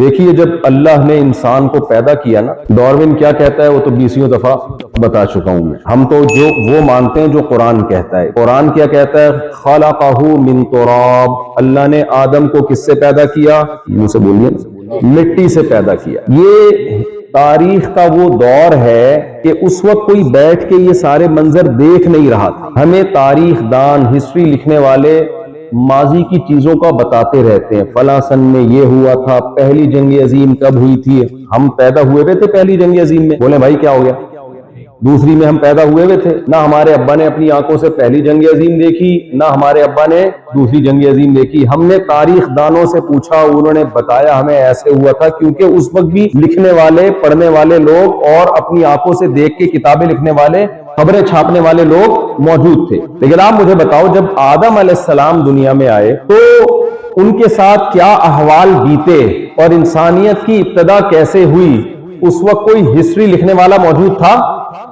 دیکھیے جب اللہ نے انسان کو پیدا کیا نا، ڈارون کیا کہتا ہے وہ تو 20 دفعہ بتا چکا ہوں میں. ہم تو جو وہ مانتے ہیں جو قرآن کہتا ہے. قرآن کیا کہتا ہے؟ خلقہ من تراب، اللہ نے آدم کو کس سے پیدا کیا؟ منہ سے بولیے، مٹی سے پیدا کیا. یہ تاریخ کا وہ دور ہے کہ اس وقت کوئی بیٹھ کے یہ سارے منظر دیکھ نہیں رہا تھا. ہمیں تاریخ دان، ہسٹری لکھنے والے ماضی کی چیزوں کا بتاتے رہتے ہیں. فلاں سن میں یہ ہوا تھا، پہلی جنگ عظیم کب ہوئی تھی؟ ہم پیدا ہوئے تھے پہلی جنگ عظیم میں. بولے بھائی کیا ہو گیا؟ دوسری میں ہم پیدا ہوئے تھے. نہ ہمارے ابا نے اپنی آنکھوں سے پہلی جنگ عظیم دیکھی، نہ ہمارے ابا نے دوسری جنگ عظیم دیکھی. ہم نے تاریخ دانوں سے پوچھا، انہوں نے بتایا ہمیں ایسے ہوا تھا، کیونکہ اس وقت بھی لکھنے والے، پڑھنے والے لوگ اور اپنی آنکھوں سے دیکھ کے کتابیں لکھنے والے، خبریں چھاپنے والے لوگ موجود تھے. لیکن آپ مجھے بتاؤ، جب آدم علیہ السلام دنیا میں آئے تو ان کے ساتھ کیا احوال بیتے اور انسانیت کی ابتدا کیسے ہوئی؟ اس وقت کوئی ہسٹری لکھنے والا موجود تھا؟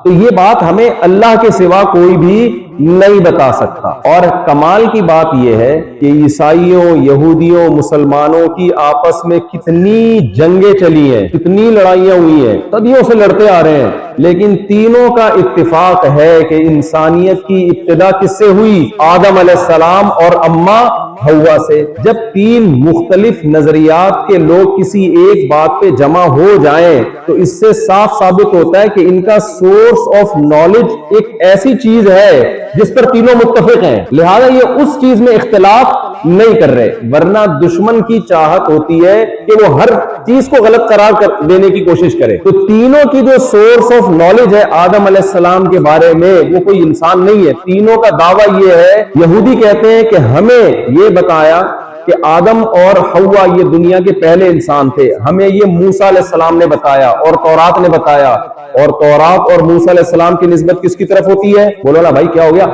تو یہ بات ہمیں اللہ کے سوا کوئی بھی نہیں بتا سکتا. اور کمال کی بات یہ ہے کہ عیسائیوں، یہودیوں، مسلمانوں کی آپس میں کتنی جنگیں چلی ہیں، کتنی لڑائیاں ہوئی ہیں، صدیوں سے لڑتے آ رہے ہیں، لیکن تینوں کا اتفاق ہے کہ انسانیت کی ابتدا کس سے ہوئی؟ آدم علیہ السلام اور اماں ہوا سے. جب تین مختلف نظریات کے لوگ کسی ایک بات پہ جمع ہو جائیں تو اس سے صاف ثابت ہوتا ہے کہ ان کا سورس آف نالج ایک ایسی چیز ہے جس پر تینوں متفق ہیں. لہذا یہ اس چیز میں اختلاف نہیں کر رہے، ورنہ دشمن کی چاہت ہوتی ہے کہ وہ ہر چیز کو غلط قرار دینے کی کوشش کرے. تو تینوں کی جو سورس آف نالج ہے آدم علیہ السلام کے بارے میں، وہ کوئی انسان نہیں ہے. تینوں کا دعویٰ یہ ہے، یہودی کہتے ہیں کہ ہمیں یہ بتایا کہ آدم اور حوا یہ دنیا کے پہلے انسان تھے. ہمیں یہ موسیٰ علیہ السلام نے بتایا اور تورات نے بتایا. اور تورات اور موسیٰ علیہ السلام کی نسبت کس کی طرف ہوتی ہے؟ بولو نا بھائی کیا ہو گیا؟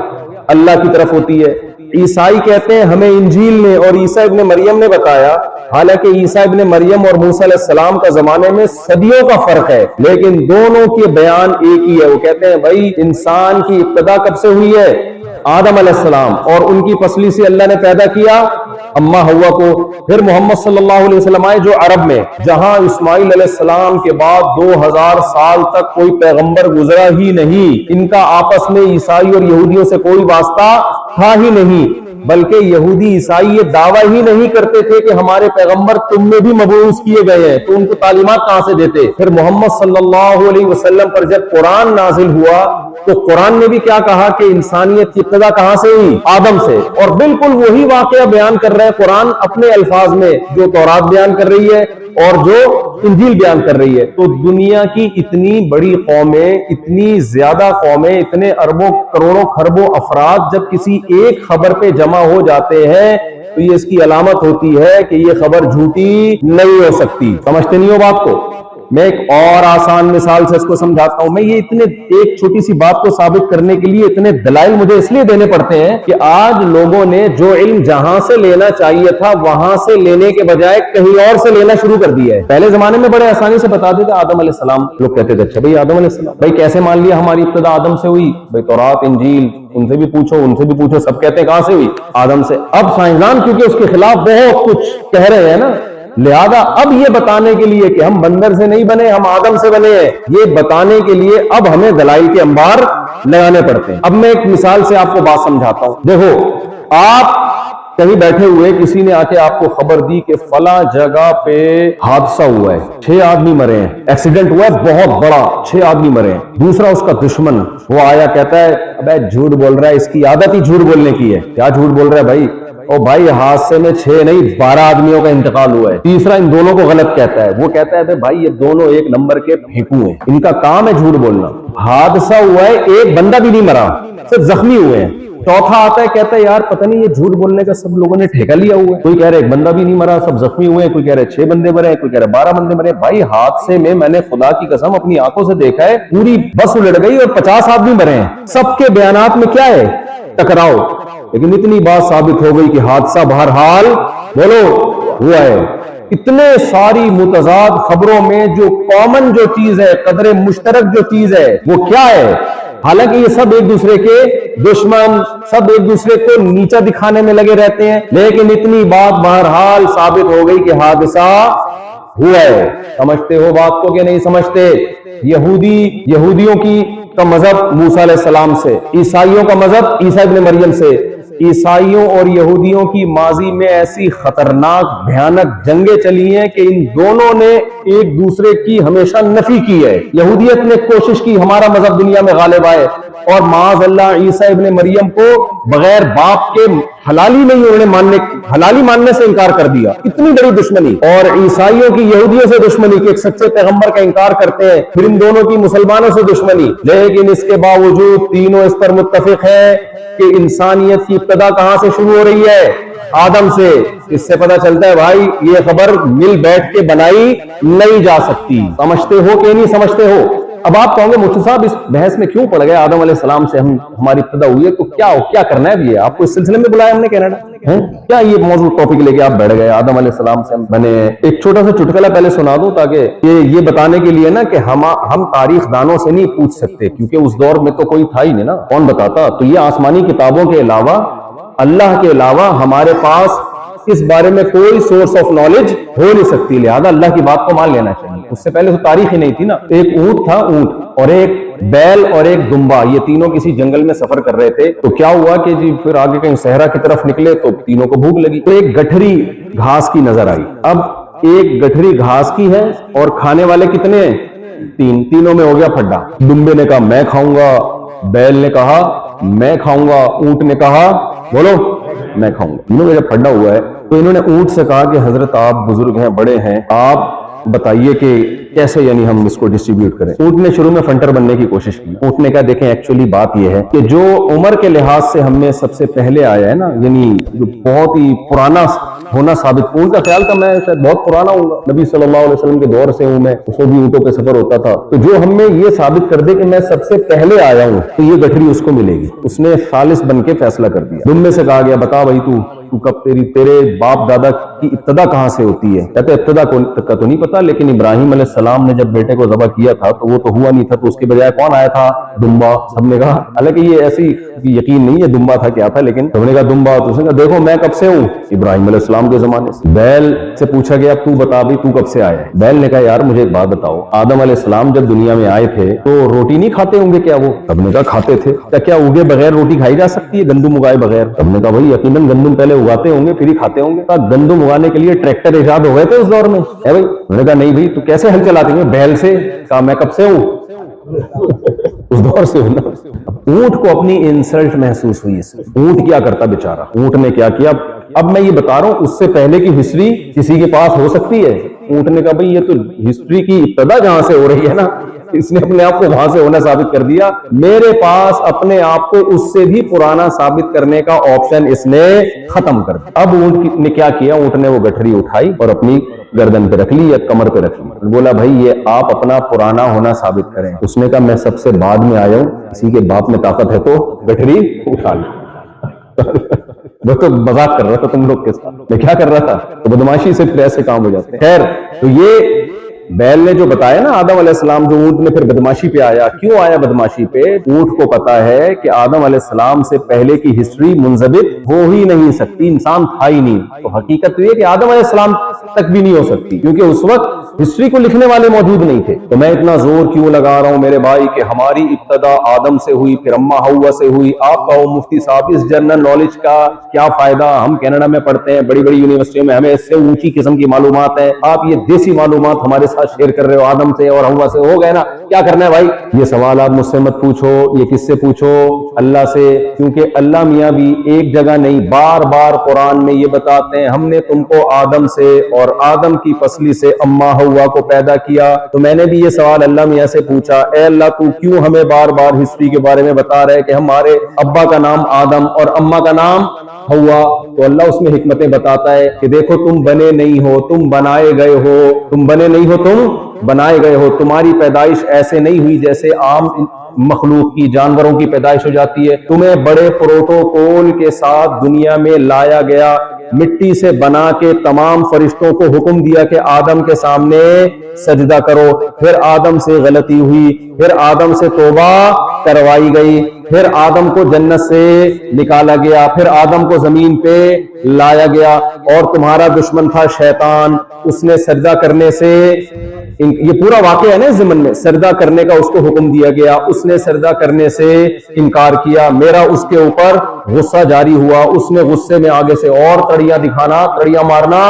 اللہ کی طرف ہوتی ہے. عیسائی کہتے ہیں ہمیں انجیل نے اور عیسیٰ ابن مریم نے بتایا. حالانکہ عیسیٰ ابن مریم اور موسیٰ علیہ السلام کا زمانے میں صدیوں کا فرق ہے، لیکن دونوں کے بیان ایک ہی ہے. وہ کہتے ہیں بھائی انسان کی ابتدا کب سے ہوئی ہے؟ آدم علیہ السلام، اور ان کی پسلی سے اللہ نے پیدا کیا اماں حوا کو. پھر محمد صلی اللہ علیہ وسلم آئے جو عرب میں، جہاں اسماعیل علیہ السلام کے بعد 2000 سال تک کوئی پیغمبر گزرا ہی نہیں. ان کا آپس میں عیسائی اور یہودیوں سے کوئی واسطہ تھا ہی نہیں، بلکہ یہودی عیسائی یہ دعویٰ ہی نہیں کرتے تھے کہ ہمارے پیغمبر تم میں بھی مبعوث کیے گئے ہیں. تو ان کو تعلیمات کہاں سے دیتے؟ پھر محمد صلی اللہ علیہ وسلم پر جب قرآن نازل ہوا تو قرآن نے بھی کیا کہا کہ انسانیت کی ابتدا کہاں سے ہوئی؟ آدم سے. اور بالکل وہی واقعہ بیان کر رہا ہے قرآن اپنے الفاظ میں جو تورات بیان کر رہی ہے اور جو انجیل بیان کر رہی ہے. تو دنیا کی اتنی بڑی قومیں، اتنی زیادہ قومیں، اتنے اربوں کروڑوں خربوں افراد جب کسی ایک خبر پہ جمع ہو جاتے ہیں تو یہ اس کی علامت ہوتی ہے کہ یہ خبر جھوٹی نہیں ہو سکتی. سمجھتے نہیں ہو بات کو؟ میں ایک اور آسان مثال سے اس کو سمجھاتا ہوں. میں یہ اتنے ایک چھوٹی سی بات کو ثابت کرنے کے لیے اتنے دلائل مجھے اس لیے دینے پڑتے ہیں کہ آج لوگوں نے جو علم جہاں سے لینا چاہیے تھا وہاں سے لینے کے بجائے کہیں اور سے لینا شروع کر دیا ہے. پہلے زمانے میں بڑے آسانی سے بتا دیتے آدم علیہ السلام. لوگ کہتے تھے اچھا بھائی آدم علیہ السلام، بھائی کیسے مان لیا ہماری ابتدا آدم سے ہوئی؟ بھائی تورات، انجیل، ان سے بھی پوچھو، ان سے بھی پوچھو، سب کہتے ہیں کہاں سے ہوئی؟ آدم سے. اب سائنسدان کیونکہ اس کے خلاف بہت کچھ کہہ رہے ہیں نا، لہذا اب یہ بتانے کے لیے کہ ہم بندر سے نہیں بنے، ہم آدم سے بنے ہیں، یہ بتانے کے لیے اب ہمیں دلائل کے انبار لگانے پڑتے ہیں. اب میں ایک مثال سے آپ کو بات سمجھاتا ہوں. دیکھو، آپ کہیں بیٹھے ہوئے، کسی نے آ کے آپ کو خبر دی کہ فلاں جگہ پہ حادثہ ہوا ہے، 6 آدمی مرے ہیں، ایکسیڈنٹ ہوا ہے بہت بڑا، 6 آدمی مرے ہیں. دوسرا اس کا دشمن وہ آیا کہتا ہے ابے جھوٹ بول رہا ہے، اس کی عادت ہی جھوٹ بولنے کی ہے. کیا جھوٹ بول رہا ہے بھائی؟ او بھائی حادثے میں 6 نہیں 12 آدمیوں کا انتقال ہوا ہے. تیسرا ان دونوں کو غلط کہتا ہے. وہ کہتا ہے بھائی یہ دونوں ایک نمبر کے پھینکو ہیں، ان کا کام ہے جھوٹ بولنا. حادثہ ہوا ہے، ایک بندہ بھی نہیں مرا، صرف زخمی ہوئے ہیں. چوتھا آتا ہے کہتا ہے یار پتہ نہیں یہ جھوٹ بولنے کا سب لوگوں نے ٹھیکہ لیا ہوا ہے. کوئی کہہ رہے ایک بندہ بھی نہیں مرا، سب زخمی ہوئے ہیں. کوئی کہہ رہے 6 بندے مرے ہیں، کوئی کہہ رہے 12 بندے مرے. بھائی حادثے میں میں نے خدا کی قسم اپنی آنکھوں سے دیکھا ہے پوری بس الٹ گئی اور 50 آدمی مرے ہیں. سب کے بیانات میں کیا ہے؟ ٹکراؤ. لیکن اتنی بات ثابت ہو گئی کہ حادثہ بہرحال بولو ہوا ہے. اتنے ساری متضاد خبروں میں جو کامن جو چیز ہے، قدر مشترک جو چیز ہے وہ کیا ہے؟ حالانکہ یہ سب ایک دوسرے کے دشمن، سب ایک دوسرے کو نیچا دکھانے میں لگے رہتے ہیں، لیکن اتنی بات بہرحال ثابت ہو گئی کہ حادثہ ہوا ہے. سمجھتے ہو بات کو کہ نہیں سمجھتے؟ یہودیوں کا مذہب موسیٰ علیہ السلام سے، عیسائیوں کا مذہب عیسیٰ ابن مریم سے. عیسائیوں اور یہودیوں کی ماضی میں ایسی خطرناک بھیانک جنگیں چلی ہیں کہ ان دونوں نے ایک دوسرے کی ہمیشہ نفی کی ہے. یہودیت نے کوشش کی ہمارا مذہب دنیا میں غالب آئے، اور معاذ اللہ عیسیٰ ابن مریم کو بغیر باپ کے حلالی نہیں انہوں نے حلالی ماننے سے انکار کر دیا. اتنی بڑی دشمنی. اور عیسائیوں کی یہودیوں سے دشمنی کہ ایک سچے پیغمبر کا انکار کرتے ہیں، پھر ان دونوں کی مسلمانوں سے دشمنی. لیکن اس کے باوجود تینوں اس پر متفق ہیں کہ انسانیت کی ابتدا کہاں سے شروع ہو رہی ہے؟ آدم سے. اس سے پتہ چلتا ہے بھائی یہ خبر مل بیٹھ کے بنائی نہیں جا سکتی. سمجھتے ہو کہ نہیں سمجھتے ہو؟ اب آپ کہوں گے مفتی صاحب اس بحث میں کیوں پڑ گئے؟ آدم علیہ السلام سے ہماری ابتدا ہوئی ہے تو کیا کرنا ہے ابھی؟ آپ کو اس سلسلے میں بلایا ہم نے کینیڈا؟ کیا یہ موضوع ٹاپک لے کے آپ بیٹھ گئے؟ آدم علیہ السلام سے میں نے ایک چھوٹا سا چٹکلا پہلے سنا دوں تاکہ یہ بتانے کے لیے نا کہ ہم تاریخ دانوں سے نہیں پوچھ سکتے، کیونکہ اس دور میں تو کوئی تھا ہی نہیں نا، کون بتاتا. تو یہ آسمانی کتابوں کے علاوہ، اللہ کے علاوہ ہمارے پاس اس بارے میں کوئی سورس آف نالج ہو نہیں سکتی، لہذا اللہ کی بات کو مان لینا چاہیے. اس سے پہلے تو تاریخ ہی نہیں تھی نا. ایک اونٹ تھا، اونٹ اور ایک بیل اور ایک دمبا، یہ تینوں کسی جنگل میں سفر کر رہے تھے. تو کیا ہوا کہ جی پھر آگے کہیں صحرا کی طرف نکلے تو تینوں کو بھوک لگی، تو ایک گٹھری گھاس کی نظر آئی. اب ایک گٹھری گھاس کی ہے اور کھانے والے کتنے ہیں؟ تینوں میں ہو گیا پھڈا. دمبے نے کہا میں کھاؤں گا، بیل نے کہا میں کھاؤں گا، اونٹ نے کہا بولو میں کھاؤں گا. تینوں میں جب پھڈا ہوا ہے تو انہوں نے اونٹ سے کہا کہ حضرت آپ بزرگ ہیں، بڑے ہیں، آپ بتائیے کہ کیسے یعنی ہم اس کو ڈسٹریبیوٹ کریں. اونٹ نے شروع میں فنٹر بننے کی کوشش کی. اونٹ نے کہا دیکھیں ایکچولی بات یہ ہے کہ جو عمر کے لحاظ سے ہم میں سب سے پہلے آیا ہے نا، یعنی جو بہت ہی پرانا ہونا ثابت. اونٹ کا خیال تھا میں شاید بہت پرانا ہوں گا، نبی صلی اللہ علیہ وسلم کے دور سے ہوں میں، اس میں بھی اونٹوں پہ سفر ہوتا تھا. تو جو ہم میں یہ ثابت کر دے کہ میں سب سے پہلے آیا ہوں تو یہ گٹھری اس کو ملے گی. اس نے خالص بن کے فیصلہ کر دیا. دم میں سے کہا گیا بتا بھائی تو کب تیرے باپ دادا کی ابتدا کہاں سے ہوتی ہے؟ کہتے ابتدا کا تو نہیں پتا، لیکن ابراہیم علیہ السلام نے جب بیٹے کو ذبح کیا تھا تو وہ تو ہوا نہیں تھا، تو اس کے بجائے کون آیا تھا؟ دمبا. سب نے کہا، حالانکہ یہ ایسی یقین نہیں ہے دمبا تھا کیا تھا، لیکن سب نے کہا دمبا. تو اس نے کہا دیکھو میں کب سے ہوں؟ ابراہیم علیہ السلام کے زمانے سے. بیل سے پوچھا گیا تو بتا بھی تو کب سے آیا ہے؟ بیل نے کہا یار مجھے ایک بات بتاؤ، آدم علیہ السلام جب دنیا میں آئے تھے تو روٹی نہیں کھاتے ہوں گے کیا وہ؟ سب نے کہا کھاتے تھے. کیا اگے بغیر روٹی کھائی جا سکتی ہے؟ گندم اگائے بغیر؟ سب نے کہا بھائی یقیناً گندم پہلے اگاتے ہوں گے پھر ہی کھاتے ہوں گے. گندم اگانے کے لیے ٹریکٹر ایجاد ہو گئے تھے اس دور میں ہے بھائی؟ انہوں نے کہا نہیں بھائی تو کیسے ہل چلاتے ہیں؟ بیل سے. کہا میں کب سے ہوں؟ اس دور سے ہوں نا. اونٹ کو اپنی انسلٹ محسوس ہوئی. اونٹ کیا کرتا بیچارہ؟ اونٹ نے کیا کیا؟ اب میں یہ بتا رہا ہوں اس سے پہلے کی ہسٹری کسی کے پاس ہو سکتی ہے؟ اونٹ نے کہا بھئی یہ تو ہسٹری کی ابتدا جہاں سے ہو رہی ہے نا، اس نے اپنے آپ کو وہاں سے ہونا ثابت کر دیا. میرے پاس اپنے آپ کو اس سے بھی پرانا ثابت کرنے کا آپشن اس نے ختم کر دیا. اب اونٹ نے کیا کیا؟ اونٹ نے وہ گٹھری اٹھائی اور اپنی گردن پہ رکھ لی یا کمر پہ رکھ لی. بولا بھائی یہ آپ اپنا پرانا ہونا ثابت کریں. اس نے کہا میں سب سے بعد میں آیا ہوں، کسی کے باپ میں طاقت ہے تو گٹھری اٹھا لی. وہ تو مذاق کر رہا تھا تم لوگ کے ساتھ، میں کیا کر رہا تھا؟ تو بدماشی سے پھر ایسے کام ہو جاتے ہیں. خیر، تو یہ بیل نے جو بتایا نا آدم علیہ السلام، جو اونٹ نے پھر بدماشی پہ آیا. کیوں آیا بدماشی پہ؟ اونٹ کو پتا ہے کہ آدم علیہ السلام سے پہلے کی ہسٹری منضبط ہو ہی نہیں سکتی، انسان تھا ہی نہیں. تو حقیقت تو یہ کہ آدم علیہ السلام تک بھی نہیں ہو سکتی، کیونکہ اس وقت ہسٹری کو لکھنے والے موجود نہیں تھے. تو میں اتنا زور کیوں لگا رہا ہوں میرے بھائی کہ ہماری ابتدا آدم سے ہوئی، پھر اما ہوا سے ہوئی. آپ کہو مفتی صاحب اس جنرل نالج کا کیا فائدہ؟ ہم کینیڈا میں پڑھتے ہیں، بڑی بڑی یونیورسٹیوں میں، ہمیں اس سے اونچی قسم کی معلومات ہے. آپ یہ دیسی معلومات ہمارے ساتھ شیئر کر رہے ہو. آدم سے اور ہوا سے ہو گئے نا، کیا کرنا ہے بھائی؟ یہ سوال آپ مجھ سے مت پوچھو، یہ کس سے پوچھو؟ اللہ سے. کیونکہ اللہ میاں بھی ایک جگہ نہیں بار بار قرآن میں یہ بتاتے ہیں ہم نے تم کو آدم سے اور آدم کی پسلی سے اما ہوا کو پیدا کیا. تو میں نے بھی یہ سوال اللہ میاں سے پوچھا، اے اللہ تو کیوں ہمیں بار بار ہسٹری کے بارے میں بتا رہے کہ ہمارے ابا کا نام آدم اور اما کا نام ہوا؟ تو اللہ اس میں حکمتیں بتاتا ہے کہ دیکھو تم بنے نہیں ہو، تم بنائے گئے ہو. تم بنے نہیں ہو، تم بنائے گئے ہو. تمہاری پیدائش ایسے نہیں ہوئی جیسے عام مخلوق کی، جانوروں کی پیدائش ہو جاتی ہے. تمہیں بڑے پروٹوکول کے ساتھ دنیا میں لایا گیا، مٹی سے بنا کے تمام فرشتوں کو حکم دیا کہ آدم کے سامنے سجدہ کرو. پھر آدم سے غلطی ہوئی، پھر آدم سے توبہ کروائی گئی، پھر آدم کو جنت سے نکالا گیا، پھر آدم کو زمین پہ لایا گیا، اور تمہارا دشمن تھا شیطان، اس نے سجدہ کرنے سے، یہ پورا واقعہ ہے نا ضمن میں، سجدہ کرنے کا اس کو حکم دیا گیا، اس نے سجدہ کرنے سے انکار کیا، میرا اس کے اوپر غصہ جاری ہوا، اس نے غصے میں آگے سے اور تڑیاں دکھانا، تڑیاں مارنا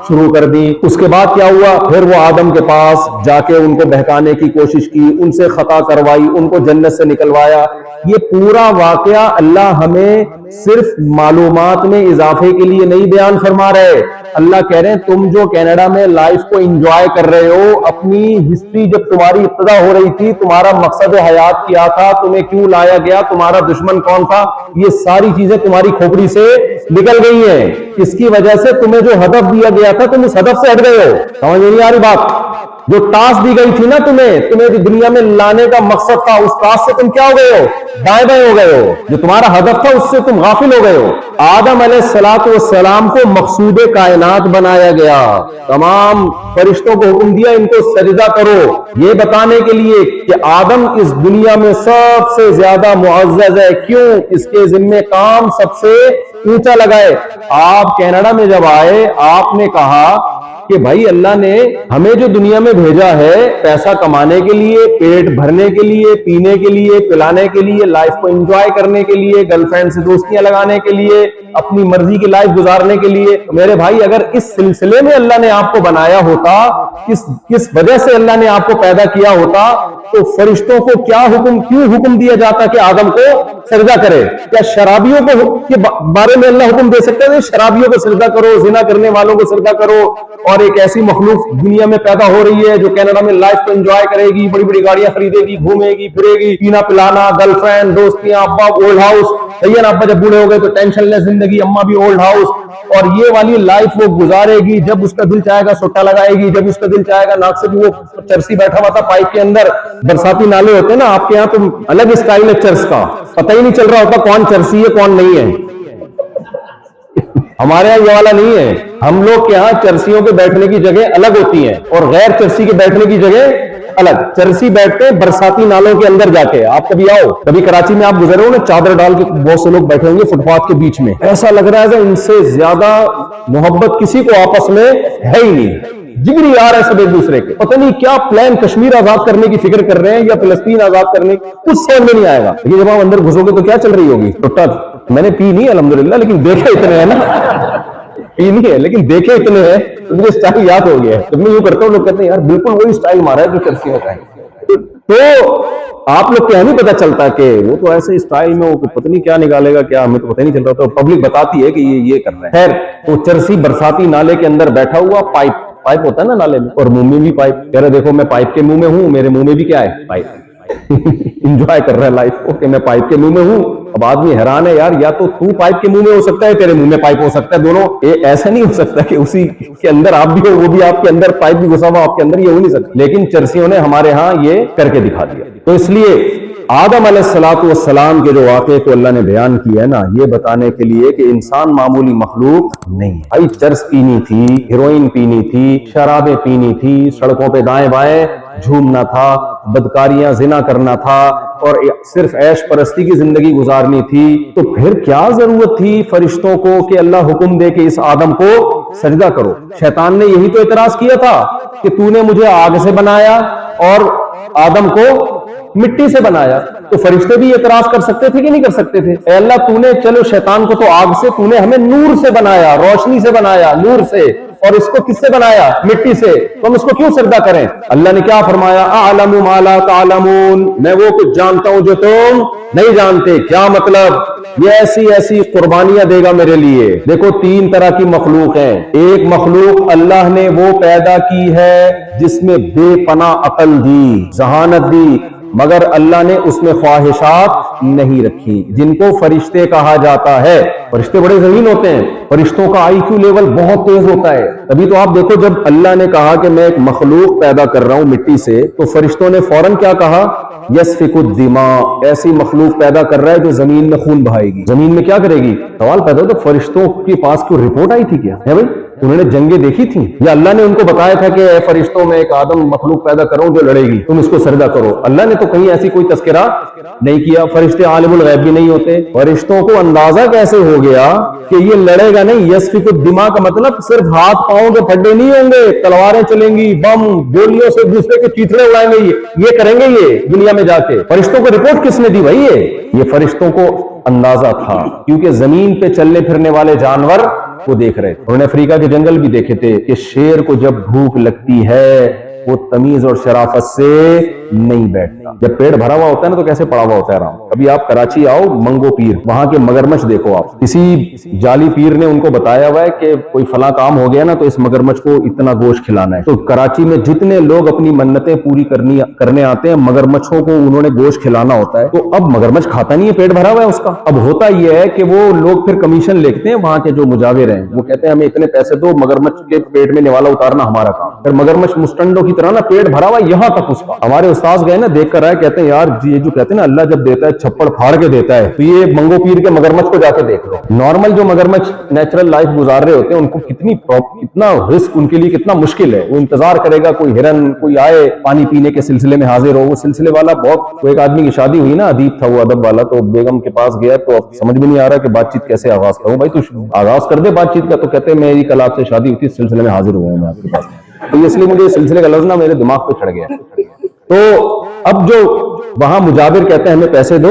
شروع کر دی۔ اس کے بعد کیا ہوا؟ پھر وہ آدم کے پاس جا کے ان کو بہکانے کی کوشش کی، ان سے خطا کروائی، ان کو جنت سے نکلوایا۔ یہ پورا واقعہ اللہ ہمیں صرف معلومات میں اضافے کے لیے نہیں بیان فرما رہے، اللہ کہہ رہے ہیں تم جو کینیڈا میں لائف کو انجوائے کر رہے ہو، اپنی ہسٹری جب تمہاری ابتدا ہو رہی تھی، تمہارا مقصد حیات کیا تھا، تمہیں کیوں لایا گیا، تمہارا دشمن کون تھا، یہ ساری چیزیں تمہاری کھوپڑی سے نکل گئی ہیں۔ اس کی وجہ سے تمہیں جو ہدف دیا گیا تھا تم اس ہدف سے ہٹ گئے ہو۔ سمجھ نہیں آ رہی بات؟ جو ٹاسک دی گئی تھی نا تمہیں دنیا میں لانے کا مقصد تھا، اس ٹاسک سے تم کیا ہو گئے ہو؟ دائیں بائیں ہو گئے ہو۔ جو تمہارا ہدف تھا اس سے تم غافل ہو گئے ہو۔ آدم علیہ السلام کو مقصود کائنات بنایا گیا، تمام فرشتوں کو حکم دیا ان کو سجدہ کرو، یہ بتانے کے لیے کہ آدم اس دنیا میں سب سے زیادہ معزز ہے، کیوں؟ اس کے ذمہ کام سب سے اونچا لگائے۔ آپ کینیڈا میں جب آئے، آپ نے کہا کہ بھائی اللہ نے ہمیں جو دنیا میں بھیجا ہے پیسہ کمانے کے لیے، پیٹ بھرنے کے لیے، پینے کے لیے، پلانے کے لیے، لائف کو انجوائے کرنے کے لیے، گرل فرینڈ سے دوستیاں لگانے کے لیے، اپنی مرضی کی لائف گزارنے کے لیے۔ میرے بھائی اگر اس سلسلے میں اللہ نے آپ کو بنایا ہوتا، کس وجہ سے اللہ نے آپ کو پیدا کیا ہوتا، تو فرشتوں کو کیوں حکم دیا جاتا کہ آدم کو سجدہ کرے؟ کیا شرابیوں کے بارے میں اللہ حکم دے سکتے ہیں شرابیوں کو سجدہ کرو، زنا کرنے والوں کو سجدہ کرو؟ اور ایک ایسی مخلوق دنیا میں پیدا ہو رہی ہے جو کینیڈا میں لائف کو انجوائے کرے گی، بڑی بڑی گاڑیاں خریدے گی، گھومے گی پھرے گی، پینا پلانا، گرل فرینڈ، دوستیاں، ابا اولڈ ہاؤس، سید ابا جب بوڑھے ہو گئے تو ٹینشن لیس زندگی، اما بھی اولڈ ہاؤس، اور یہ والی لائف وہ گزارے گی۔ جب اس کا دل چاہے گا سوٹا لگائے گی، جب اس کا دل چاہے گا ناک سے بھی وہ چرسی بیٹھا ہوا تھا پائپ کے اندر، برساتی نالے ہوتے ہیں نا آپ کے یہاں، تو الگ اسٹائل ہے چرس کا، پتہ ہی نہیں چل رہا ہوتا کون چرسی ہے کون نہیں ہے۔ ہمارے یہاں یہ والا نہیں ہے، ہم لوگ کے ہاں چرسیوں کے بیٹھنے کی جگہ الگ ہوتی ہیں اور غیر چرسی کے بیٹھنے کی جگہ الگ۔ چرسی بیٹھتے ہیں برساتی نالوں کے اندر جا کے۔ آپ کبھی آؤ، کبھی کراچی میں آپ گزرے ہو نا، چادر ڈال کے بہت سے لوگ بیٹھے ہوں گے فٹ پاتھ کے بیچ میں، ایسا لگ رہا ہے کہ ان سے زیادہ محبت کسی کو آپس میں ہے ہی نہیں، جگری یار ہے سب ایک دوسرے کے۔ پتہ نہیں کیا پلان کشمیر آزاد کرنے کی فکر کر رہے ہیں یا فلسطین آزاد کرنے کی، کچھ سمجھ میں نہیں آئے گا۔ لیکن جب آپ اندر گھسو گے تو کیا چل رہی ہوگی؟ ٹوٹا میں نے پی نہیں الحمدللہ، لیکن دیکھے اتنے ہیں نا، پی نہیں ہے لیکن دیکھے اتنے ہیں، تو مجھے اسٹائل یاد ہو گیا ہے۔ جب میں یوں کرتا ہوں لوگ کہتے ہیں یار بالکل وہی اسٹائل مارا ہے جو چرسیوں کا ہے۔ تو آپ لوگ کیا نہیں پتا چلتا کہ وہ تو ایسے اسٹائل میں وہ پتہ نہیں کیا نکالے گا، کیا ہمیں تو پتہ نہیں چل رہا، تو پبلک بتاتی ہے کہ یہ کر رہا ہے۔ خیر، تو چرسی برساتی نالے کے اندر بیٹھا ہوا، پائپ ہوتا ہے نا نالے میں، اور منہ میں بھی پائپ، کہہ رہے دیکھو میں پائپ کے منہ میں ہوں، میرے منہ میں بھی کیا ہے؟ پائپ۔ انجوائے کر رہا ہے لائف کو کہ میں پائپ کے منہ میں ہوں۔ اب آدمی حیران ہے، یار یا تو پائپ کے منہ میں ہو سکتا ہے، تیرے منہ میں پائپ ہو سکتا ہے، دونوں ایسا نہیں ہو سکتا کہ اسی کے اندر آپ بھی ہو، وہ بھی آپ کے اندر، پائپ بھی گھسا ہوا آپ کے اندر، یہ ہو نہیں سکتا۔ لیکن چرسیوں نے ہمارے ہاں یہ کر کے دکھا دیا۔ تو اس لیے آدم علیہ السلام کے جو واقعے کو اللہ نے بیان کیا ہے نا، یہ بتانے کے لیے کہ انسان معمولی مخلوق نہیں ہے۔ بھائی چرس پینی تھی، ہیروئن پینی تھی، شرابیں پینی تھی، سڑکوں پہ دائیں بائیں جھومنا تھا، بدکاریاں زنا کرنا تھا، اور صرف عیش پرستی کی زندگی گزارنی تھی، تو پھر کیا ضرورت تھی فرشتوں کو کہ اللہ حکم دے کہ اس آدم کو سجدہ کرو؟ شیطان نے یہی تو اعتراض کیا تھا کہ تو نے مجھے آگ سے بنایا اور آدم کو مٹی سے بنایا۔ تو فرشتے بھی اعتراض کر سکتے تھے کہ نہیں کر سکتے تھے؟ اے اللہ تو نے، چلو شیطان کو تو آگ سے، تو نے ہمیں نور سے بنایا، روشنی سے بنایا، نور سے، اور اس کو کس سے بنایا؟ مٹی سے، تو ہم اس کو کیوں سجدہ کریں؟ اللہ نے کیا فرمایا؟ اعلم ما لا تعلمون، میں وہ کچھ جانتا ہوں جو تم نہیں جانتے۔ کیا مطلب؟ یہ ایسی قربانیاں دے گا میرے لیے۔ دیکھو تین طرح کی مخلوق ہیں۔ ایک مخلوق اللہ نے وہ پیدا کی ہے جس میں بے پناہ عقل دی، ذہانت دی، مگر اللہ نے اس میں خواہشات نہیں رکھی، جن کو فرشتے کہا جاتا ہے۔ فرشتے بڑے ذہین ہوتے ہیں، فرشتوں کا آئی کیو لیول بہت تیز ہوتا ہے۔ تبھی تو آپ دیکھو جب اللہ نے کہا کہ میں ایک مخلوق پیدا کر رہا ہوں مٹی سے، تو فرشتوں نے فوراً کیا کہا؟ یسفک الدماء، ایسی مخلوق پیدا کر رہا ہے جو زمین میں خون بہائے گی۔ زمین میں کیا کرے گی؟ سوال پیدا ہو تو فرشتوں کے پاس کوئی رپورٹ آئی تھی کیا ہے بھائی؟ انہوں نے جنگیں دیکھی تھیں یا اللہ نے ان کو بتایا تھا کہ اے فرشتوں میں ایک آدم مخلوق پیدا کروں جو لڑے گی، تم اس کو سجدہ کرو؟ اللہ نے تو کہیں ایسی کوئی تذکرہ نہیں کیا۔ فرشتے عالم الغیب بھی نہیں ہوتے، فرشتوں کو اندازہ کیسے ہو گیا کہ یہ لڑے گا نہیں؟ یسفک الدماء کا مطلب صرف ہاتھ پاؤں کے پھڈے نہیں ہوں گے، تلواریں چلیں گی، بم گولیوں سے دوسرے کے چیتڑے اڑائیں گے، یہ کریں گے یہ دنیا میں جا کے۔ فرشتوں کو رپورٹ کس نے دی بھائی؟ یہ فرشتوں کو اندازہ تھا، کیونکہ زمین پہ چلنے پھرنے والے جانور وہ دیکھ رہے تھے۔ انہوں نے افریقہ کے جنگل بھی دیکھے تھے کہ شیر کو جب بھوک لگتی ہے وہ تمیز اور شرافت سے نہیں بیٹھتا، جب پیٹ بھرا ہوا ہوتا ہے نا تو کیسے پڑا ہوا ہوتا ہے آرام۔ ابھی آپ کراچی آؤ، منگو پیر، وہاں کے مگرمچھ دیکھو آپ، کسی جعلی پیر نے ان کو بتایا ہوا ہے کہ کوئی فلاں کام ہو گیا نا تو اس مگرمچھ کو اتنا گوشت کھلانا ہے، تو کراچی میں جتنے لوگ اپنی منتیں پوری کرنے آتے ہیں مگرمچھوں کو انہوں نے گوشت کھلانا ہوتا ہے، تو اب مگرمچھ کھاتا نہیں ہے، پیٹ بھرا ہوا ہے اس کا۔ اب ہوتا یہ ہے کہ وہ لوگ پھر کمیشن لکھتے ہیں، وہاں کے جو مجاور ہیں وہ کہتے ہیں ہمیں اتنے پیسے دو، مگرمچھ کے پیٹ میں نوالا اتارنا ہمارا کام۔ پھر مگرمچھ مستنڈوں کی طرح نا پیٹ بھرا ہوا یہاں تک اس کا۔ ہمارے استاذ گئے نا دیکھ کر آئے، کہتے ہیں یار یہ جو کہتے ہیں نا اللہ جب دیتا ہے چھپڑ پھاڑ کے دیتا ہے، تو یہ منگو پیر کے مگرمچھ کو جا کے دیکھ لو۔ نارمل جو مگرمچھ نیچرل لائف گزار رہے ہوتے ہیں ان کو کتنا رسک، ان کے لیے کتنا مشکل ہے، وہ انتظار کرے گا کوئی ہرن کوئی آئے پانی پینے کے سلسلے میں حاضر ہو، وہ سلسلے والا بہت۔ وہ ایک آدمی کی شادی ہوئی نا، ادیب تھا وہ ادب والا، تو بیگم کے پاس گیا تو اب سمجھ میں نہیں آ رہا کہ بات چیت کیسے آغاز کروں۔ بھائی تو آغاز کر دے بات چیت کا، تو کہتے ہیں میری کل آپ سے شادی ہوئی تھی، اس سلسلے میں حاضر ہوئے ہیں میں آپ کے پاس، تو اس لیے مجھے اس سلسلے کا لفظ نا میرے دماغ پہ چڑھ گیا۔ تو اب جو وہاں مجاور کہتے ہیں ہمیں پیسے دو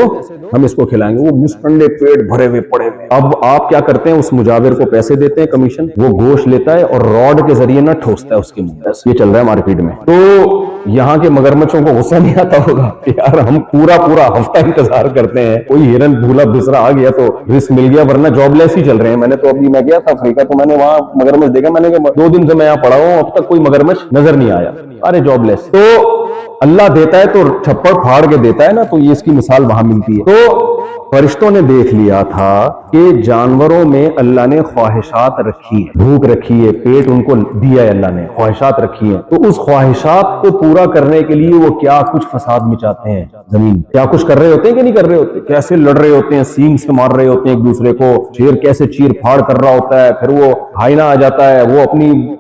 ہم اس کو کھلائیں گے، وہ مستنڈے پیٹ بھرے ہوئے پڑے ہوئے۔ اب آپ کیا کرتے ہیں، اس مجاور کو پیسے دیتے ہیں کمیشن، وہ گوشت لیتا ہے اور راڈ کے ذریعے نہ ٹھوستا ہے اس کے منہ۔ یہ چل رہا ہے مارکیٹ میں۔ تو یہاں کے مگرمچھوں کو غصہ نہیں آتا ہوگا کہ یار ہم پورا ہفتہ انتظار کرتے ہیں، کوئی ہرن بھولا بسرا آ گیا تو رسک مل گیا، ورنہ جاب لیس ہی چل رہے ہیں۔ میں نے تو ابھی میں گیا تھا افریقہ، تو میں نے وہاں مگرمچھ دیکھا، میں نے کہا 2 دن سے میں یہاں پڑا ہوں اب تک کوئی مگرمچھ نظر نہیں آیا، ارے جاب لیس۔ تو اللہ دیتا ہے تو چھپڑ پھاڑ کے دیتا ہے نا، تو یہ اس کی مثال وہاں ملتی ہے۔ تو فرشتوں نے دیکھ لیا تھا کہ جانوروں میں اللہ نے خواہشات رکھی ہے، بھوک رکھی ہے، پیٹ ان کو دیا ہے اللہ نے، خواہشات رکھی ہیں، تو اس خواہشات کو پورا کرنے کے لیے وہ کیا کچھ فساد مچاتے ہیں زمین، کیا کچھ کر رہے ہوتے ہیں کہ نہیں کر رہے ہوتے، کیسے لڑ رہے ہوتے ہیں، سینگ سے مار رہے ہوتے ہیں ایک دوسرے کو، شیر کیسے چیر پھاڑ کر رہا ہوتا ہے، پھر وہ ہائنا آ جاتا ہے، وہ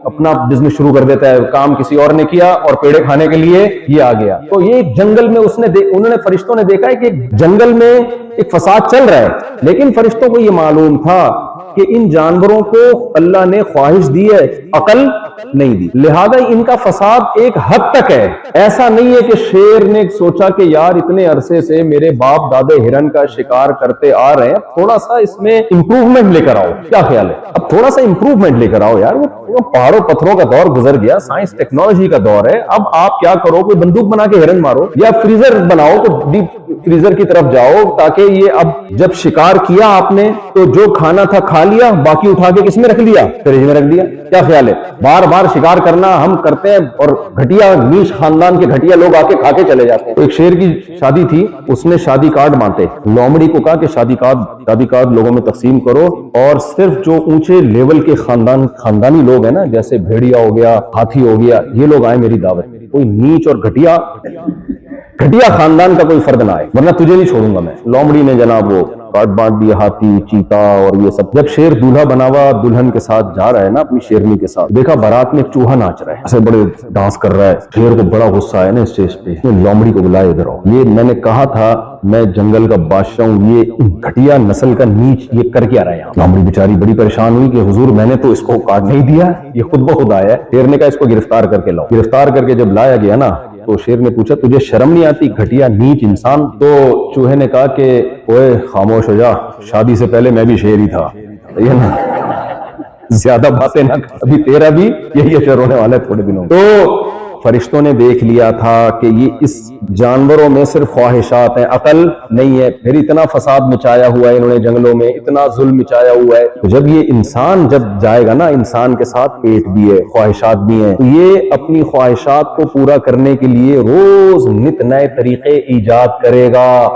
اپنا بزنس شروع کر دیتا ہے، کام کسی اور نے کیا اور پیڑے کھانے کے لیے یہ آ گیا۔ تو یہ جنگل میں انہوں نے فرشتوں نے دیکھا ہے کہ جنگل میں ایک فساد چل رہا ہے، لیکن فرشتوں کو یہ معلوم تھا کہ ان جانوروں کو اللہ نے خواہش دی ہے، عقل نہیں دی، لہذا ان کا فساد ایک حد تک ہے۔ ایسا نہیں ہے کہ شیر نے سوچا کہ یار اتنے عرصے سے میرے باپ دادے ہرن کا شکار کرتے آ رہے ہیں، تھوڑا سا اس میں امپروومنٹ لے کر آؤ، کیا خیال ہے، اب تھوڑا سا امپروومنٹ لے کر آؤ یار، وہ پہاڑوں پتھروں کا دور گزر گیا، سائنس ٹیکنالوجی کا دور ہے، اب آپ کیا کرو، کوئی بندوق بنا کے ہرن مارو یا فریزر بناؤ، تو ڈیپ فریزر کی طرف جاؤ، تاکہ یہ اب جب شکار کیا آپ نے تو جو کھانا تھا کھا لیا، باقی اٹھا کے کس میں رکھ لیا، فریج میں رکھ دیا، کیا خیال ہے۔ بار بار شکار کرنا ہم کرتے ہیں اور گھٹیا نیش خاندان کے گھٹیا لوگ آ کے کھا کے چلے جاتے ہیں۔ ایک شیر کی شادی تھی، اس نے شادی کارڈ بانٹے، لومڑی کو کہا کہ شادی کارڈ لوگوں میں تقسیم کرو، اور صرف جو اونچے لیول کے خاندانی لوگ ہیں نا، جیسے بھیڑیا ہو گیا، ہاتھی ہو گیا، یہ لوگ آئے میری دعوت میں، کوئی نیچ اور گھٹیا خاندان کا کوئی فرد نہ آئے، ورنہ تجھے نہیں چھوڑوں گا میں۔ لومڑی نے جناب وہ کارڈ بانٹ دیا، ہاتھی چیتا اور یہ سب۔ جب شیر دولہا بنا ہوا دلہن کے ساتھ جا رہا ہے نا اپنی شیرنی کے ساتھ، دیکھا بارات میں ایک چوہا ناچ رہا ہے، ایسے بڑے ڈانس کر رہا ہے، شیر کو بڑا غصہ آیا نا اسٹیج پہ، لومڑی کو بلائے ادھر آؤ، یہ میں نے کہا تھا میں جنگل کا بادشاہ ہوں، یہ گھٹیا نسل کا نیچ یہ کر کے آ رہا ہے یہاں۔ لومڑی بیچاری بڑی پریشان ہوئی کہ حضور میں نے تو اس کو کارڈ نہیں دیا، یہ خود بخود آیا ہے۔ شیر نے کہا اس کو گرفتار کر کے لاؤ۔ گرفتار کر کے جب لایا گیا نا تو شیر نے پوچھا تجھے شرم نہیں آتی گھٹیا نیچ انسان؟ تو چوہے نے کہا کہ اوے خاموش ہو جا، شادی سے پہلے میں بھی شیر ہی تھا، یہ نا زیادہ باتیں نہ کر، ابھی تیرا بھی یہی اشر ہونے والا ہے تھوڑے دنوں۔ تو فرشتوں نے دیکھ لیا تھا کہ یہ اس جانوروں میں صرف خواہشات ہیں، عقل نہیں ہے، پھر اتنا فساد مچایا ہوا ہے انہوں نے جنگلوں میں، اتنا ظلم مچایا ہوا ہے، تو جب یہ انسان جب جائے گا نا، انسان کے ساتھ پیٹ بھی ہے، خواہشات بھی ہیں، تو یہ اپنی خواہشات کو پورا کرنے کے لیے روز نت نئے طریقے ایجاد کرے گا۔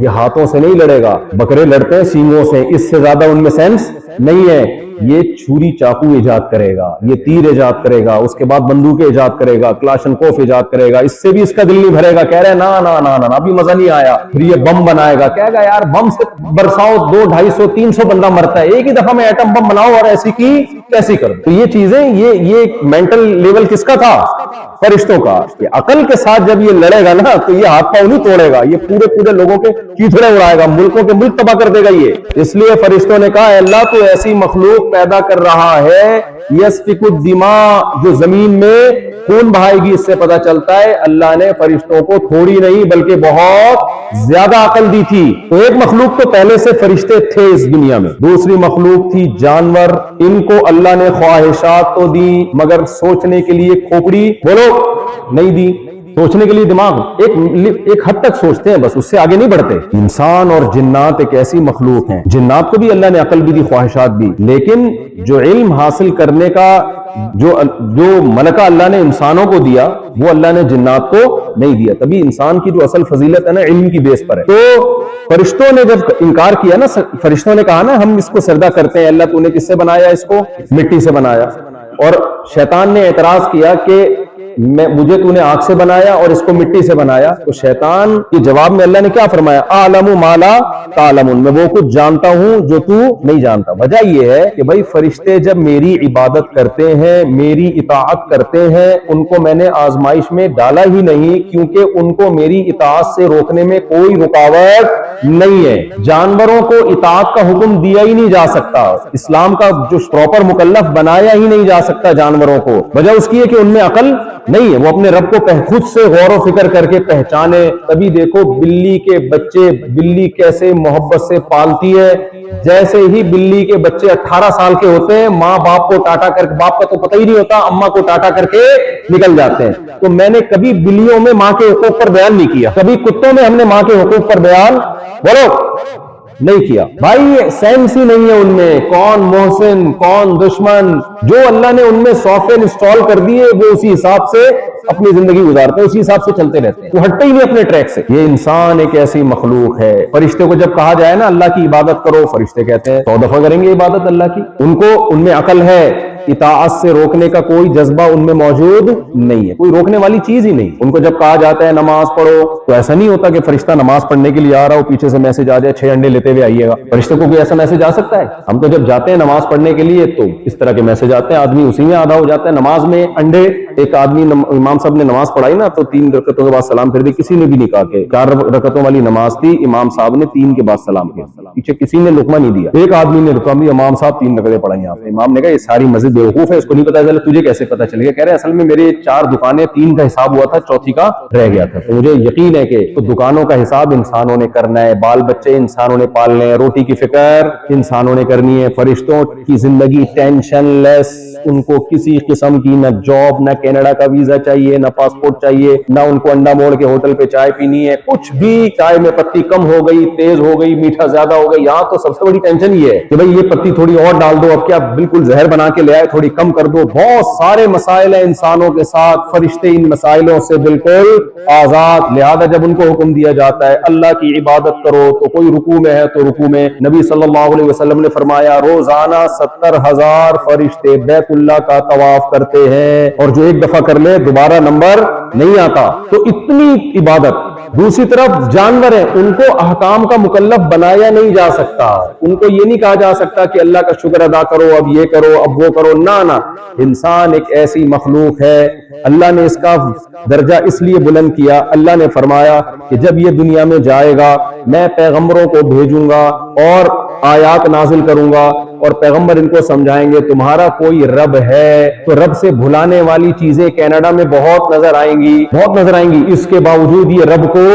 یہ ہاتھوں سے نہیں لڑے گا، بکرے لڑتے ہیں سینگوں سے، اس سے زیادہ ان میں سینس نہیں ہے، یہ چھری چاقو ایجاد کرے گا، یہ تیر ایجاد کرے گا، اس کے بعد بندوقیں ایجاد کرے گا، کلاشنکوف ایجاد کرے گا، اس سے بھی اس کا دل نہیں بھرے گا، کہہ رہے نا نا نا نا ابھی مزہ نہیں آیا، پھر یہ بم بنائے گا، کہے گا یار بم سے برساؤ 200 250 300 بندہ مرتا ہے، ایک ہی دفعہ میں ایٹم بم بناؤ اور ایسی کی کیسی کر دوں۔ تو یہ چیزیں یہ مینٹل لیول کس کا تھا؟ فرشتوں کا۔ یہ عقل کے ساتھ جب یہ لڑے گا نا تو یہ ہاتھ پاؤں نہیں توڑے گا، یہ پورے لوگوں کے چیتڑے اڑائے گا، ملکوں کے ملک تباہ کر دے گا یہ۔ اس لیے فرشتوں نے کہا اے اللہ تو ایسی مخلوق پیدا کر رہا ہے یسفک الدماء، جو زمین میں خون بہائے گی۔ اس سے پتہ چلتا ہے اللہ نے فرشتوں کو تھوڑی نہیں بلکہ بہت زیادہ عقل دی تھی۔ تو ایک مخلوق تو پہلے سے فرشتے تھے اس دنیا میں، دوسری مخلوق تھی جانور، ان کو اللہ نے خواہشات تو دی مگر سوچنے کے لیے کھوپڑی بولو نہیں دی، سوچنے کے لیے دماغ ایک حد تک سوچتے ہیں بس، اس سے آگے نہیں بڑھتے۔ انسان اور جنات ایک ایسی مخلوق ہیں، جنات کو بھی اللہ نے عقل بھی دی، خواہشات بھی، لیکن جو علم حاصل کرنے کا جو ملکہ اللہ نے انسانوں کو دیا وہ اللہ نے جنات کو نہیں دیا۔ تبھی انسان کی جو اصل فضیلت ہے نا علم کی بیس پر ہے۔ تو فرشتوں نے جب انکار کیا نا، فرشتوں نے کہا نا ہم اس کو سجدہ کرتے ہیں، اللہ تو نے کس سے بنایا؟ اس کو مٹی سے بنایا۔ اور شیطان نے اعتراض کیا کہ مجھے تو نے آنکھ سے بنایا اور اس کو مٹی سے بنایا۔ تو شیطان کے جواب میں اللہ نے کیا فرمایا؟ اعلم ما لا تعلمون، میں وہ کچھ جانتا ہوں جو تو نہیں جانتا۔ وجہ یہ ہے کہ بھائی فرشتے جب میری عبادت کرتے ہیں، میری اطاعت کرتے ہیں، ان کو میں نے آزمائش میں ڈالا ہی نہیں، کیونکہ ان کو میری اطاعت سے روکنے میں کوئی رکاوٹ نہیں ہے۔ جانوروں کو اطاعت کا حکم دیا ہی نہیں جا سکتا، اسلام کا جو پراپر مکلف بنایا ہی نہیں جا سکتا جانوروں کو۔ وجہ اس کی ہے کہ ان میں عقل نہیں ہے، وہ اپنے رب کو خود سے غور و فکر کر کے پہچانے۔ تبھی دیکھو بلی کے بچے، بلی کیسے محبت سے پالتی ہے، جیسے ہی بلی کے بچے 18 سال کے ہوتے ہیں ماں باپ کو ٹاٹا کر کے، باپ کا تو پتہ ہی نہیں ہوتا، اماں کو ٹاٹا کر کے نکل جاتے ہیں۔ تو میں نے کبھی بلیوں میں ماں کے حقوق پر بیان نہیں کیا، کبھی کتوں میں ہم نے ماں کے حقوق پر بیان بولو نہیں کیا۔ بھائی سینس ہی نہیں ہے ان میں، کون محسن کون دشمن، جو اللہ نے ان میں سافٹ ویئر انسٹال کر دیے وہ اسی حساب سے اپنی زندگی گزارتے ہیں، اسی حساب سے چلتے رہتے ہیں، وہ ہٹتے ہی نہیں اپنے ٹریک سے۔ یہ انسان ایک ایسی مخلوق ہے، فرشتے کو جب کہا جائے نا اللہ کی عبادت کرو، فرشتے کہتے ہیں 100 دفعہ کریں گے عبادت اللہ کی۔ ان میں عقل ہے، اطاعت سے روکنے کا کوئی جذبہ ان میں موجود نہیں ہے، کوئی روکنے والی چیز ہی نہیں۔ ان کو جب کہا جاتا ہے نماز پڑھو تو ایسا نہیں ہوتا کہ فرشتہ نماز پڑھنے کے لیے آ رہا ہو، پیچھے سے میسج آ جائے 6 انڈے لیتے ہوئے آئیے گا۔ فرشتے کو کوئی ایسا میسج آ سکتا ہے؟ ہم تو جب جاتے ہیں نماز پڑھنے کے لیے تو اس طرح کے میسج آتے ہیں، آدمی اسی میں آدھا ہو جاتا ہے۔ نماز میں انڈے، ایک آدمی امام صاحب نے نماز پڑھائی نا تو 3 رکعتوں کے بعد سلام پھر دی، کسی نے بھی نہیں کہا کہ 4 رکعتوں والی نماز تھی، امام صاحب نے 3 کے بعد سلام کیا، پیچھے کسی نے لقمہ نہیں دیا۔ ایک آدمی نے رکا بھی، امام صاحب 3 رکعتیں پڑھائی آپ نے، امام نے کہا یہ ساری مسجد بیوقوف ہے، اس کو نہیں پتا چلا، تجھے کیسے پتا چل گیا؟ کہہ رہے اصل میں میرے 4 دکانیں، 3 کا حساب ہوا تھا، چوتھی کا رہ گیا تھا، تو مجھے یقین ہے کہ تو دکانوں کا حساب انسانوں نے کرنا ہے، بال بچے انسانوں نے پالنے ہیں، روٹی کی فکر انسانوں نے کرنی ہے۔ فرشتوں کی زندگی ٹینشن لیس، ان کو کسی قسم کی نہ جاب، نہ کینیڈا کا ویزا چاہیے، نہ پاسپورٹ چاہیے، نہ ان کو انڈا موڑ کے ہوٹل پہ چائے پینی ہے، کچھ بھی۔ چائے میں پتی کم ہو گئی، تیز ہو گئی، میٹھا زیادہ ہو گئی، یہاں تو سب سے بڑی ٹینشن یہ ہے کہ بھئی یہ پتی تھوڑی اور ڈال دو، اب کیا بالکل زہر بنا کے لے آئے، تھوڑی کم کر دو۔ بہت سارے مسائل ہیں انسانوں کے ساتھ، فرشتے ان مسائلوں سے بالکل آزاد۔ لہذا جب ان کو حکم دیا جاتا ہے اللہ کی عبادت کرو تو کوئی رکوع میں ہے تو رکوع میں، نبی صلی اللہ علیہ وسلم نے فرمایا روزانہ 70,000 فرشتے بیت اللہ کا طواف کرتے ہیں، اور جو ایک دفعہ کر لے دوبارہ نمبر نہیں آتا۔ تو اتنی عبادت۔ دوسری طرف جانور ہیں، ان کو احکام کا مکلف بنایا نہیں جا سکتا، ان کو یہ نہیں کہا جا سکتا کہ اللہ کا شکر ادا کرو، اب یہ کرو، اب وہ کرو، نہ۔ انسان ایک ایسی مخلوق ہے، اللہ نے اس کا درجہ اس لیے بلند کیا، اللہ نے فرمایا کہ جب یہ دنیا میں جائے گا میں پیغمبروں کو بھیجوں گا اور آیات نازل کروں گا، اور پیغمبر ان کو سمجھائیں گے تمہارا کوئی رب ہے، تو رب سے بھلانے والی چیزیں کینیڈا میں بہت نظر آئیں گی، اس کے باوجود یہ رب کو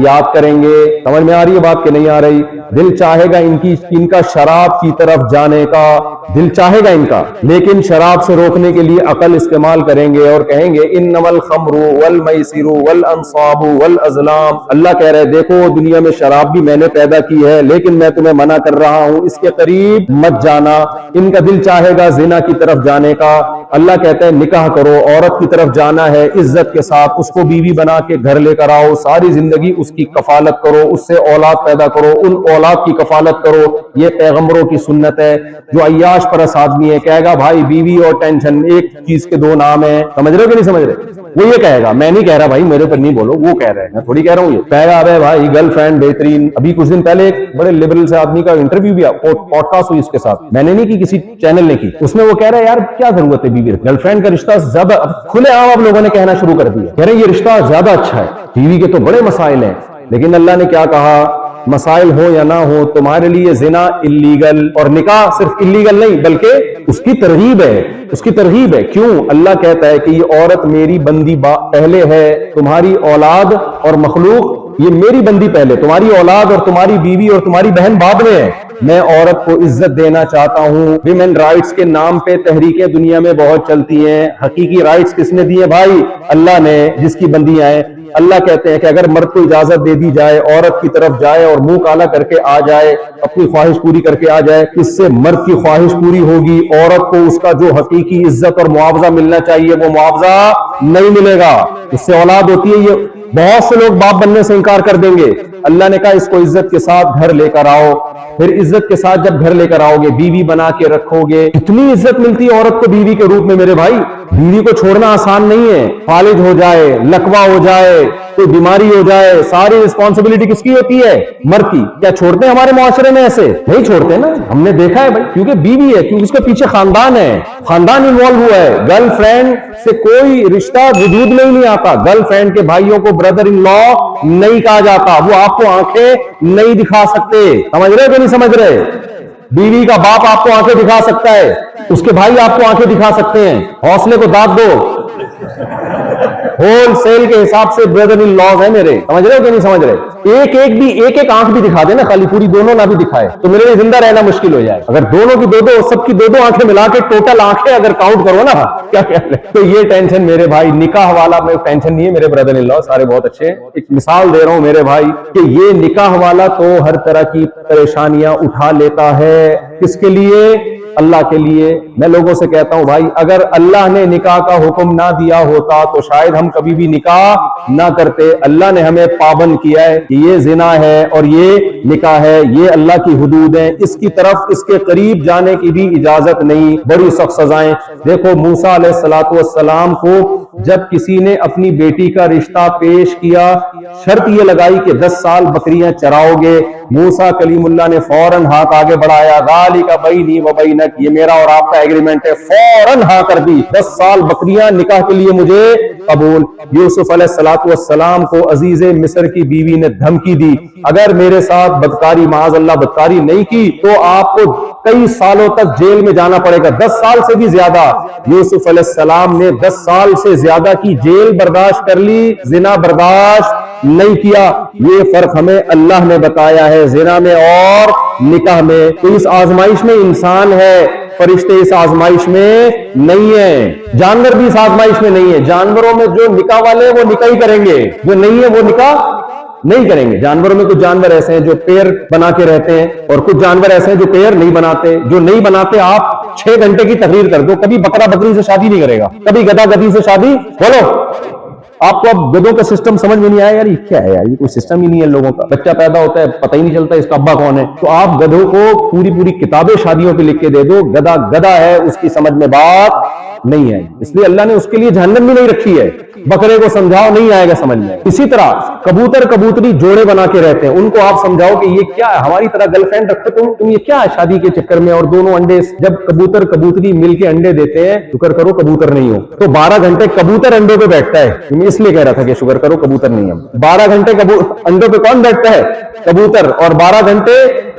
یاد کریں گے۔ سمجھ میں آ رہی ہے بات کہ نہیں آ رہی؟ دل چاہے گا ان کا شراب کی طرف جانے کا، دل چاہے گا ان کا، لیکن شراب سے روکنے کے لیے عقل استعمال کریں گے اور کہیں گے انما الخمر والمیسر والانصاب والازلام۔ اللہ کہہ رہے دیکھو دنیا میں شراب بھی میں نے پیدا کی ہے، لیکن میں تمہیں منع کر رہا ہوں اس کے قریب مت جانا۔ ان کا دل چاہے گا زنا کی طرف جانے کا، اللہ کہتا ہے نکاح کرو، عورت کی طرف جانا ہے عزت کے ساتھ، اس کو بیوی بنا کے گھر لے کر آؤ، ساری زندگی اس کی کفالت کرو، اس سے اولاد پیدا کرو، ان اولاد کی کفالت کرو، یہ پیغمبروں کی سنت ہے۔ جو عیاش پرست آدمی ہے کہے گا بھائی بیوی اور ٹینشن ایک چیز کے دو نام ہیں، سمجھ رہے ہو کہ نہیں سمجھ رہے؟ وہ یہ کہے گا، میں نہیں کہہ رہا بھائی، میرے پر نہیں بولو، وہ کہہ رہے ہیں، میں تھوڑی کہہ رہا ہوں، یہ کہے گا ابے بھائی گرل فرینڈ بہترین۔ ابھی کچھ دن پہلے ایک بڑے لبرل سے آدمی کا انٹرویو بھی پوڈ کاسٹ ہوئی اس کے ساتھ، میں نے نہیں کی، کسی چینل نے کی، اس میں وہ کہہ رہا ہے یار کیا ضرورت ہے بیوی گرل فرینڈ کا رشتہ زیادہ کھلے عام اب لوگوں نے کہنا شروع کر دیا، کہہ رہے ہیں یہ رشتہ زیادہ اچھا ہے، بیوی کے تو بڑے مسائل ہیں، لیکن اللہ نے کیا کہا؟ مسائل ہو یا نہ ہو تمہارے لیے زنا اللیگل، اور نکاح صرف اللیگل نہیں بلکہ اس کی ترغیب ہے، اس کی ترغیب ہے۔ کیوں؟ اللہ کہتا ہے کہ یہ عورت میری بندی پہلے ہے، تمہاری اولاد اور مخلوق یہ میری بندی پہلے، تمہاری اولاد اور تمہاری بیوی اور تمہاری بہن بعد میں ہے۔ میں عورت کو عزت دینا چاہتا ہوں۔ ویمن رائٹس کے نام پہ تحریکیں دنیا میں بہت چلتی ہیں، حقیقی رائٹس کس نے دیے بھائی؟ اللہ نے، جس کی بندیاں ہیں۔ اللہ کہتے ہیں کہ اگر مرد کو اجازت دے دی جائے عورت کی طرف جائے اور منہ کالا کر کے آ جائے، اپنی خواہش پوری کر کے آ جائے، اس سے مرد کی خواہش پوری ہوگی، عورت کو اس کا جو حقیقی عزت اور معاوضہ ملنا چاہیے وہ معاوضہ نہیں ملے گا۔ اس سے اولاد ہوتی ہے، یہ بہت سے لوگ باپ بننے سے انکار کر دیں گے۔ اللہ نے کہا اس کو عزت کے ساتھ گھر لے کر آؤ، پھر عزت کے ساتھ جب گھر لے کر آؤ گے، بیوی بنا کے رکھو گے۔ اتنی عزت ملتی ہے عورت کو بیوی کے روپ میں میرے بھائی، بیوی کو چھوڑنا آسان نہیں ہے۔ فالج ہو جائے، لکوہ ہو جائے، کوئی بیماری ہو جائے، ساری رسپانسبلٹی کس کی ہوتی ہے؟ مرد کی۔ کیا چھوڑتے ہیں ہمارے معاشرے میں؟ ایسے نہیں چھوڑتے نا، ہم نے دیکھا ہے بھائی، کیونکہ بیوی ہے، کیونکہ اس کے پیچھے خاندان ہے، خاندان انوالو ہوا ہے۔ گرل فرینڈ سے کوئی رشتہ وجود میں ہی نہیں آتا، گرل فرینڈ کے بھائیوں کو برادر ان لا نہیں کہا جاتا، وہ آپ کو آنکھیں نہیں دکھا سکتے، سمجھ رہے کہ نہیں سمجھ رہے؟ بیوی کا باپ آپ کو آنکھیں دکھا سکتا ہے، اس کے بھائی آپ کو آنکھیں دکھا سکتے ہیں، حوصلے کو داد دو۔ ہول سیل کے حساب سے بردر ان لاز ہے میرے، سمجھ رہے ہو کہ نہیں سمجھ رہے؟ ایک آنکھ بھی دکھا دے نا، خالی پوری دونوں نہ بھی دکھائے تو میرے لیے زندہ رہنا مشکل ہو جائے۔ اگر دونوں کی سب کی دو آنکھیں ملا کے ٹوٹل آنکھیں اگر کاؤنٹ کرو نا، کیا تو یہ ٹینشن میرے بھائی نکاح والا میں ٹینشن نہیں ہے میرے بردر ان لا، سارے بہت اچھے ہیں۔ ایک مثال دے رہا ہوں میرے بھائی کہ یہ نکاح والا تو ہر طرح کی پریشانیاں اٹھا لیتا ہے، کس کے لیے؟ اللہ کے لیے۔ میں لوگوں سے کہتا ہوں بھائی اگر اللہ نے نکاح کا حکم نہ دیا ہوتا تو شاید ہم کبھی بھی نکاح نہ کرتے۔ اللہ نے ہمیں پابند کیا ہے کہ یہ زنا ہے اور یہ نکاح ہے، یہ اللہ کی حدود ہیں، اس کی طرف اس کے قریب جانے کی بھی اجازت نہیں، بڑی سخت سزائیں۔ دیکھو موسیٰ علیہ السلام کو جب کسی نے اپنی بیٹی کا رشتہ پیش کیا، شرط یہ لگائی کہ 10 سال بکریاں چراؤ گے، موسیٰ کلیم اللہ نے فوراً ہاتھ آگے بڑھایا، ذالک بینی و بینک، یہ میرا اور آپ کا ایگریمنٹ ہے، فوراً ہاں کر دی، 10 سال بکریاں نکاح کے لیے مجھے قبول۔ یوسف علیہ السلام کو عزیز مصر کی بیوی نے دھمکی دی، اگر میرے ساتھ بدکاری معاذ اللہ بدکاری نہیں کی تو آپ کو کئی سالوں تک جیل میں جانا پڑے گا، 10 سال سے بھی زیادہ۔ یوسف علیہ السلام نے 10 سال سے زیادہ کی جیل برداشت کر لی، زنا برداشت نہیں کیا۔ یہ فرق ہمیں اللہ نے بتایا ہے زنا میں اور نکاح میں۔ تو اس آزمائش میں انسان ہے، فرشتے اس آزمائش میں نہیں ہیں، جانور بھی اس آزمائش میں نہیں ہے۔ جانوروں میں جو نکاح والے ہیں وہ نکاح ہی کریں گے، جو نہیں ہے وہ نکاح نہیں کریں گے۔ جانوروں میں کچھ جانور ایسے ہیں جو پیر بنا کے رہتے ہیں اور کچھ جانور ایسے ہیں جو پیر نہیں بناتے۔ جو نہیں بناتے آپ 6 گھنٹے کی تقریر کر دو، کبھی بکرا بکری سے شادی نہیں کرے گا، کبھی گدھا گدھی سے شادی۔ بولو آپ کو اب گدھوں کا سسٹم سمجھ میں نہیں آیا؟ یار یہ کیا ہے یار، یہ کوئی سسٹم ہی نہیں ہے لوگوں کا۔ بچہ پیدا ہوتا ہے پتہ ہی نہیں چلتا اس کا ابا کون ہے۔ تو آپ گدھوں کو پوری کتابیں شادیوں پہ لکھ کے دے دو، گدھا گدھا ہے، اس کی سمجھ میں بات نہیں ہے، اس لیے اللہ نے اس کے لیے جہنم بھی نہیں رکھی ہے۔ بکرے کو سمجھاؤ نہیں آئے گا سمجھ میں۔ اسی طرح کبوتر کبوتری جوڑے بنا کے رہتے ہیں، ان کو آپ سمجھاؤ کہ یہ کیا ہے، ہماری طرح گرل فرینڈ رکھو تم یہ کیا ہے شادی کے چکر میں، اور دونوں انڈے جب کبوتر کبوتری مل کے انڈے دیتے ہیں، شکر کرو کبوتر نہیں ہو، تو 12 گھنٹے کبوتر انڈوں پہ بیٹھتا ہے۔ میں اس لیے کہہ رہا تھا کہ شکر کرو کبوتر نہیں ہم، 12 گھنٹے انڈوں پہ کون بیٹھتا ہے؟ کبوتر، اور 12 گھنٹے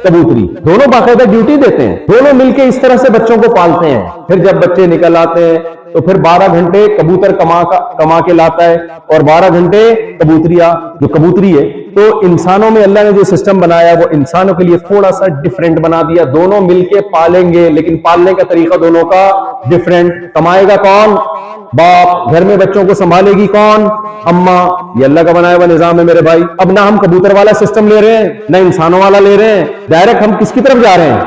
کبوتری، دونوں باقاعدہ ڈیوٹی دیتے ہیں، دونوں مل کے اس طرح سے بچوں کو پالتے ہیں۔ پھر جب بچے نکل آتے ہیں تو پھر 12 گھنٹے کبوتر کما کے لاتا ہے اور 12 گھنٹے کبوتریا جو کبوتری ہے۔ تو انسانوں میں اللہ نے جو سسٹم بنایا وہ انسانوں کے لیے تھوڑا سا ڈیفرنٹ بنا دیا، دونوں مل کے پالیں گے لیکن پالنے کا طریقہ دونوں کا ڈیفرنٹ۔ کمائے گا کون؟ باپ، گھر میں بچوں کو سنبھالے گی کون؟ اماں۔ یہ اللہ کا بنایا ہوا نظام ہے میرے بھائی۔ اب نہ ہم کبوتر والا سسٹم لے رہے ہیں نہ انسانوں والا لے رہے ہیں، ڈائریکٹ ہم کس کی طرف جا رہے ہیں؟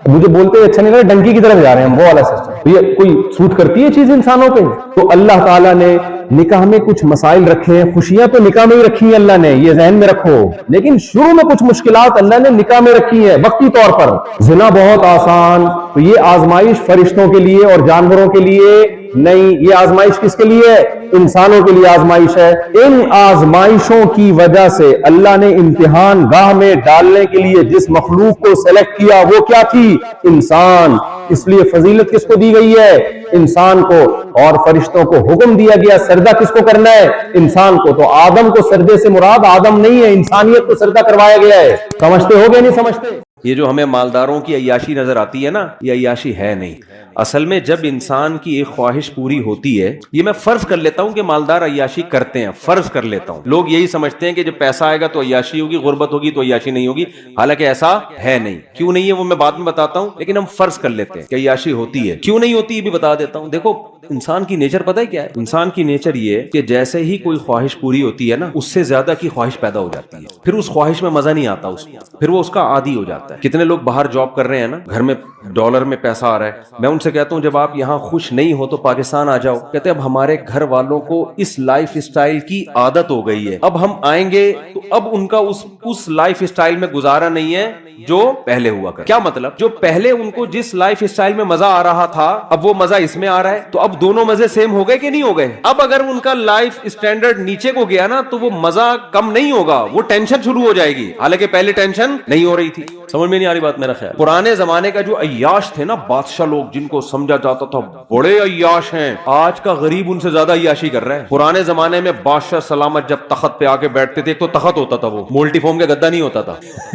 مجھے بولتے ہیں اچھا نہیں لگا، ڈنکی کی طرف جا رہے ہیں ہم، وہ والا سسٹم۔ یہ کوئی سوٹ کرتی ہے چیز انسانوں پہ؟ تو اللہ تعالیٰ نے نکاح میں کچھ مسائل رکھے ہیں, خوشیاں تو نکاح میں ہی رکھی ہیں اللہ نے, یہ ذہن میں رکھو, لیکن شروع میں کچھ مشکلات اللہ نے نکاح میں رکھی ہیں وقتی طور پر. زنا بہت آسان, تو یہ آزمائش فرشتوں کے لیے اور جانوروں کے لیے نہیں, یہ آزمائش کس کے لیے ہے؟ انسانوں کے لیے آزمائش ہے. ان آزمائشوں کی وجہ سے اللہ نے امتحان گاہ میں ڈالنے کے لیے جس مخلوق کو سلیکٹ کیا وہ کیا تھی؟ انسان. اس لیے فضیلت کس کو دی گئی ہے؟ انسان کو. اور فرشتوں کو حکم دیا گیا سجدہ کس کو کرنا ہے؟ انسان کو. تو آدم کو سجدے سے مراد آدم نہیں ہے, انسانیت کو سجدہ کروایا گیا ہے. سمجھتے ہو گیا نہیں سمجھتے؟ یہ جو ہمیں مالداروں کی عیاشی نظر آتی ہے نا, یہ عیاشی ہے نہیں. اصل میں جب انسان کی ایک خواہش پوری ہوتی ہے, یہ میں فرض کر لیتا ہوں کہ مالدار عیاشی کرتے ہیں, فرض کر لیتا ہوں. لوگ یہی سمجھتے ہیں کہ جب پیسہ آئے گا تو عیاشی ہوگی, غربت ہوگی تو عیاشی نہیں ہوگی, حالانکہ ایسا ہے نہیں. کیوں نہیں ہے وہ میں بعد میں بتاتا ہوں, لیکن ہم فرض کر لیتے ہیں کہ عیاشی ہوتی ہے. کیوں نہیں ہوتی یہ بھی بتا دیتا ہوں. دیکھو انسان کی نیچر پتہ ہے کیا ہے؟ انسان کی نیچر یہ کہ جیسے ہی کوئی خواہش پوری ہوتی ہے نا, اس سے زیادہ کی خواہش پیدا ہو جاتی ہے. پھر اس خواہش میں مزہ نہیں آتا اس کو, پھر وہ اس کا عادی ہو جاتا ہے. کتنے لوگ باہر جاب کر رہے ہیں نا, گھر میں ڈالر میں پیسہ آ رہا ہے, میں ان سے کہتا ہوں جب آپ یہاں خوش نہیں ہو تو پاکستان آ جاؤ. کہتے ہیں اب ہمارے گھر والوں کو اس لائف اسٹائل کی عادت ہو گئی ہے, اب ہم آئیں گے تو اب ان کا اس لائف اسٹائل میں گزارا نہیں ہے جو پہلے ہوا کر. کیا مطلب؟ جو پہلے ان کو جس لائف اسٹائل میں مزہ آ رہا تھا اب وہ مزہ اس میں آ رہا ہے, تو اب دونوں مزے سیم ہو گئے کہ نہیں ہو گئے؟ اب اگر ان کا لائف اسٹینڈرڈ نیچے کو گیا نا تو وہ مزہ کم نہیں ہوگا, وہ ٹینشن شروع ہو جائے گی, حالانکہ پہلے ٹینشن نہیں ہو رہی تھی. سمجھ میں نہیں آ رہی بات میرا خیال. پرانے زمانے کا جو عیاش تھے نا بادشاہ لوگ, جن کو سمجھا جاتا تھا بڑے عیاش ہیں, آج کا غریب ان سے زیادہ عیاشی کر رہا ہے. پرانے زمانے میں بادشاہ سلامت جب تخت پہ آ کے بیٹھتے تھے, ایک تو تخت ہوتا تھا وہ مولٹی فارم کا گدا نہیں ہوتا تھا.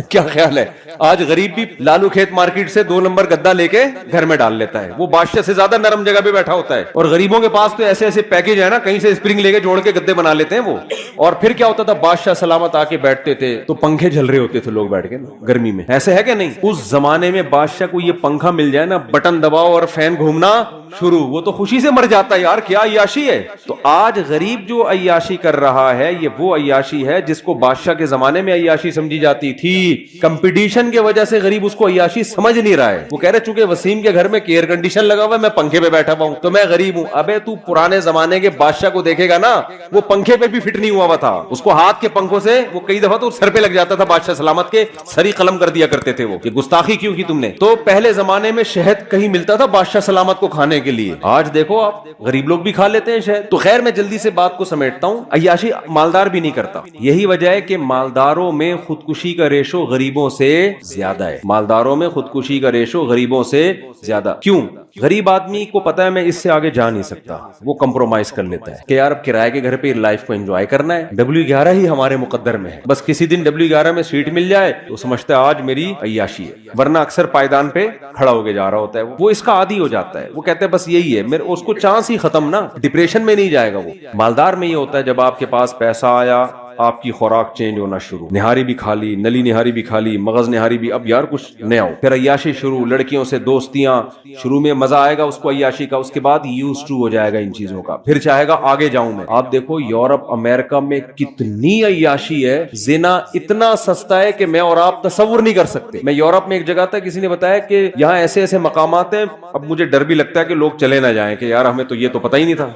کیا خیال ہے؟ آج غریب بھی لالو کھیت مارکیٹ سے 2 نمبر گدا لے کے گھر میں ڈال لیتا ہے, وہ بادشاہ سے زیادہ نرم جگہ پہ بیٹھا ہوتا ہے. اور غریبوں کے پاس تو ایسے ایسے پیکج ہے نا, کہیں سے اسپرنگ لے کے جوڑ کے گدے بنا لیتے ہیں وہ. اور پھر کیا ہوتا تھا, بادشاہ سلامت آ کے بیٹھتے تھے تو پنکھے جھل رہے ہوتے تھے لوگ بیٹھ کے گرمی میں. ایسے ہے کہ نہیں؟ اس زمانے میں بادشاہ کو یہ پنکھا مل جائے نا, بٹن دباؤ اور فین گھومنا شروع, وہ تو خوشی سے مر جاتا ہے, یار کیا عیاشی ہے. تو آج غریب جو عیاشی کر رہا ہے یہ وہ عیاشی ہے جس کو بادشاہ کے زمانے میں عیاشی سمجھی جاتی تھی. کمپٹیشن کی وجہ سے غریب اس کو عیاشی سمجھ نہیں رہا ہے. وہ کہہ رہے چونکہ وسیم کے گھر میں ایئر کنڈیشن لگا ہوا ہے, میں پنکھے پہ بیٹھا ہوا ہوں تو میں غریب ہوں. ابے تو پرانے زمانے کے بادشاہ کو دیکھے گا نا, وہ پنکھے پہ بھی فٹ نہیں ہوا تھا, اس کو ہاتھ کے پنکھوں سے وہ کئی دفعہ تو سر پہ لگ جاتا تھا. بادشاہ سلامت کے سری قلم کر دیا کرتے تھے وہ, یہ گستاخی کیوں کی تم نے. تو پہلے زمانے میں شہد کہیں ملتا تھا بادشاہ سلامت کو کھانے کے لیے, آج دیکھو آپ غریب لوگ بھی کھا لیتے ہیں شہد. تو خیر میں جلدی سے بات کو سمیٹتا ہوں, عیاشی مالدار بھی نہیں کرتا. یہی وجہ ہے کہ مالداروں میں خودکشی کا ریشو غریبوں سے زیادہ ہے. مالداروں میں خودکشی کا ریشو غریبوں سے زیادہ. کیوں؟ غریب آدمی کو پتا ہے میں اس سے آگے جا نہیں سکتا, وہ کمپرومائز کر لیتا ہے کہ یار اب کرائے کے گھر پہ لائف کو انجوائے کرنا ہے, W11 ہی ہمارے مقدر میں ہے, بس کسی دن W11 میں سیٹ مل جائے تو سمجھتا ہے آج میری عیاشی ہے, ورنہ اکثر پائیدان پہ کھڑا ہو کے جا رہا ہوتا ہے. وہ اس کا عادی ہو جاتا ہے, وہ کہتے ہیں بس یہی ہے میرے, اس کو چانس ہی ختم نا, ڈپریشن میں نہیں جائے گا وہ. مالدار میں یہ ہوتا ہے جب آپ کے پاس پیسہ آیا آپ کی خوراک چینج ہونا شروع, نہاری بھی کھا لی, نلی نہاری بھی کھا لی, مغز نہاری بھی, اب یار کچھ نیا ہو. پھر عیاشی شروع, لڑکیوں سے دوستیاں, شروع میں مزہ آئے گا اس کو عیاشی کا, اس کے بعد یوز ٹو ہو جائے گا ان چیزوں کا, پھر چاہے گا آگے جاؤں میں. آپ دیکھو یورپ امریکہ میں کتنی عیاشی ہے, زنا اتنا سستا ہے کہ میں اور آپ تصور نہیں کر سکتے. میں یورپ میں ایک جگہ تھا, کسی نے بتایا کہ یہاں ایسے ایسے مقامات ہیں, اب مجھے ڈر بھی لگتا ہے کہ لوگ چلے نہ جائیں کہ یار ہمیں تو یہ تو پتہ ہی نہیں تھا.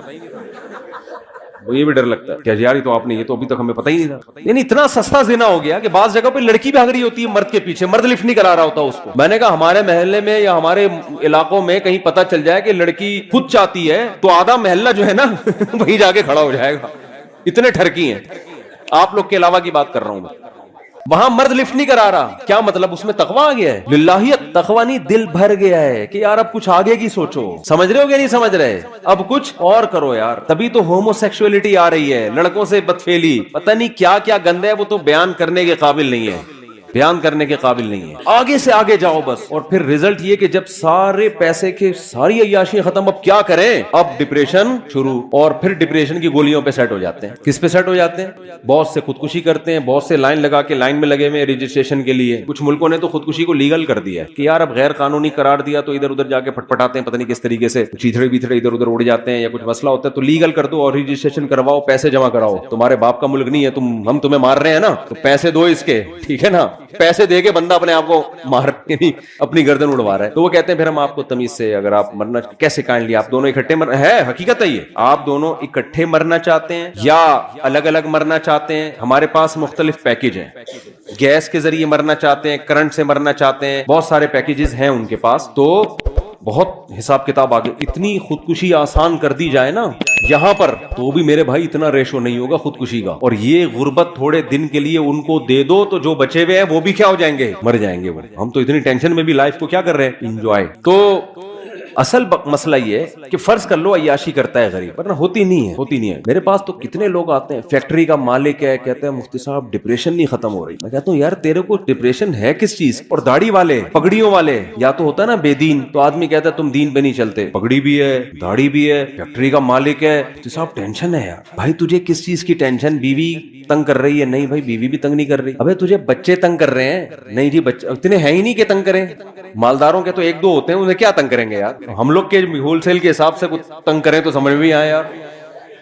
یہ بھی ڈر لگتا ہے کہ یار یہ تو آپ نے, یہ تو ابھی تک ہمیں پتہ ہی نہیں تھا. یعنی اتنا سستا زنا ہو گیا کہ بعض جگہ پہ لڑکی بھاگ رہی ہوتی ہے مرد کے پیچھے, مرد لفٹ نہیں کرا رہا ہوتا اس کو. میں نے کہا ہمارے محلے میں یا ہمارے علاقوں میں کہیں پتہ چل جائے کہ لڑکی خود چاہتی ہے تو آدھا محلہ جو ہے نا وہیں جا کے کھڑا ہو جائے گا, اتنے ٹھرکی ہیں. آپ لوگ کے علاوہ کی بات کر رہا ہوں میں. وہاں مرد لفٹ نہیں کرا رہا, کیا مطلب؟ اس میں تقویٰ آ گیا ہے. للہیت تقویٰ نہیں, دل بھر گیا ہے کہ یار اب کچھ آگے کی سوچو. سمجھ رہے ہو کہ نہیں سمجھ رہے؟ اب کچھ اور کرو یار. تبھی تو ہومو سیکسولیٹی آ رہی ہے, لڑکوں سے بدفعلی, پتہ نہیں کیا کیا گندہ ہے, وہ تو بیان کرنے کے قابل نہیں ہے, بیان کرنے کے قابل نہیں ہے. آگے سے آگے جاؤ بس. اور پھر رزلٹ یہ کہ جب سارے پیسے کے ساری عیاشیاں ختم, اب کیا کریں؟ اب ڈپریشن شروع, اور پھر ڈپریشن کی گولیوں پہ سیٹ ہو جاتے ہیں. کس پہ سیٹ ہو جاتے ہیں؟ بہت سے خودکشی کرتے ہیں, بہت سے لائن لگا کے لائن میں لگے ہوئے رجسٹریشن کے لیے. کچھ ملکوں نے تو خودکشی کو لیگل کر دیا ہے کہ یار اب غیر قانونی قرار دیا تو ادھر ادھر جا کے پٹپٹاتے ہیں, پتہ نہیں کس طریقے سے چیتھڑے بیتھڑے ادھر ادھر اڑ جاتے ہیں, یا کچھ مسئلہ ہوتا ہے تو لیگل کر دو اور رجسٹریشن کرواؤ, پیسے جمع کراؤ. تمہارے باپ کا ملک نہیں ہے, ہم تمہیں مار رہے ہیں نا, تو پیسے دو اس کے, ٹھیک ہے نا. پیسے دے کے بندہ اپنے آپ کو مار یعنی اپنی گردن اڑوا رہا ہے. تو وہ کہتے ہیں پھر ہم آپ کو تمیز سے, اگر آپ مرنا کیسے کائنڈلی آپ دونوں اکٹھے ہے حقیقت ہے یہ, آپ دونوں اکٹھے مرنا چاہتے ہیں یا الگ الگ مرنا چاہتے ہیں؟ ہمارے پاس مختلف پیکج ہیں, گیس کے ذریعے مرنا چاہتے ہیں, کرنٹ سے مرنا چاہتے ہیں, بہت سارے پیکیجز ہیں ان کے پاس. تو بہت حساب کتاب آگے, اتنی خودکشی آسان کر دی جائے نا یہاں پر, تو بھی میرے بھائی اتنا ریشو نہیں ہوگا خودکشی کا. اور یہ غربت تھوڑے دن کے لیے ان کو دے دو تو جو بچے ہوئے ہیں وہ بھی کیا ہو جائیں گے, مر جائیں گے وہ. ہم تو اتنی ٹینشن میں بھی لائف کو کیا کر رہے ہیں, انجوائے. تو اصل مسئلہ یہ ہے کہ فرض کر لو عیاشی کرتا ہے غریب, ورنہ ہوتی نہیں ہے. میرے پاس تو کتنے لوگ آتے ہیں, فیکٹری کا مالک ہے, کہتے ہیں مفتی صاحب ڈپریشن نہیں ختم ہو رہی. میں کہتا ہوں یار تیرے کو ڈپریشن ہے کس چیز؟ اور داڑھی والے پگڑیوں والے, یا تو ہوتا ہے نا بے دین, تو آدمی کہتا ہے تم دین پہ نہیں چلتے, پگڑی بھی ہے داڑھی بھی ہے فیکٹری کا مالک ہے, مفتی صاحب ٹینشن ہے یار. بھائی تجھے کس چیز کی ٹینشن؟ بیوی تنگ کر رہی ہے؟ نہیں بھائی بیوی بھی تنگ نہیں کر رہی. ابے تجھے بچے تنگ کر رہے ہیں؟ نہیں جی بچے اتنے ہیں ہی نہیں کہ تنگ کریں. مالداروں کے تو ایک دو ہوتے ہیں, انہیں کیا تنگ کریں گے یار. ہم لوگ کے ہول سیل کے حساب سے کچھ تنگ کریں تو سمجھ میں بھی آئے یار.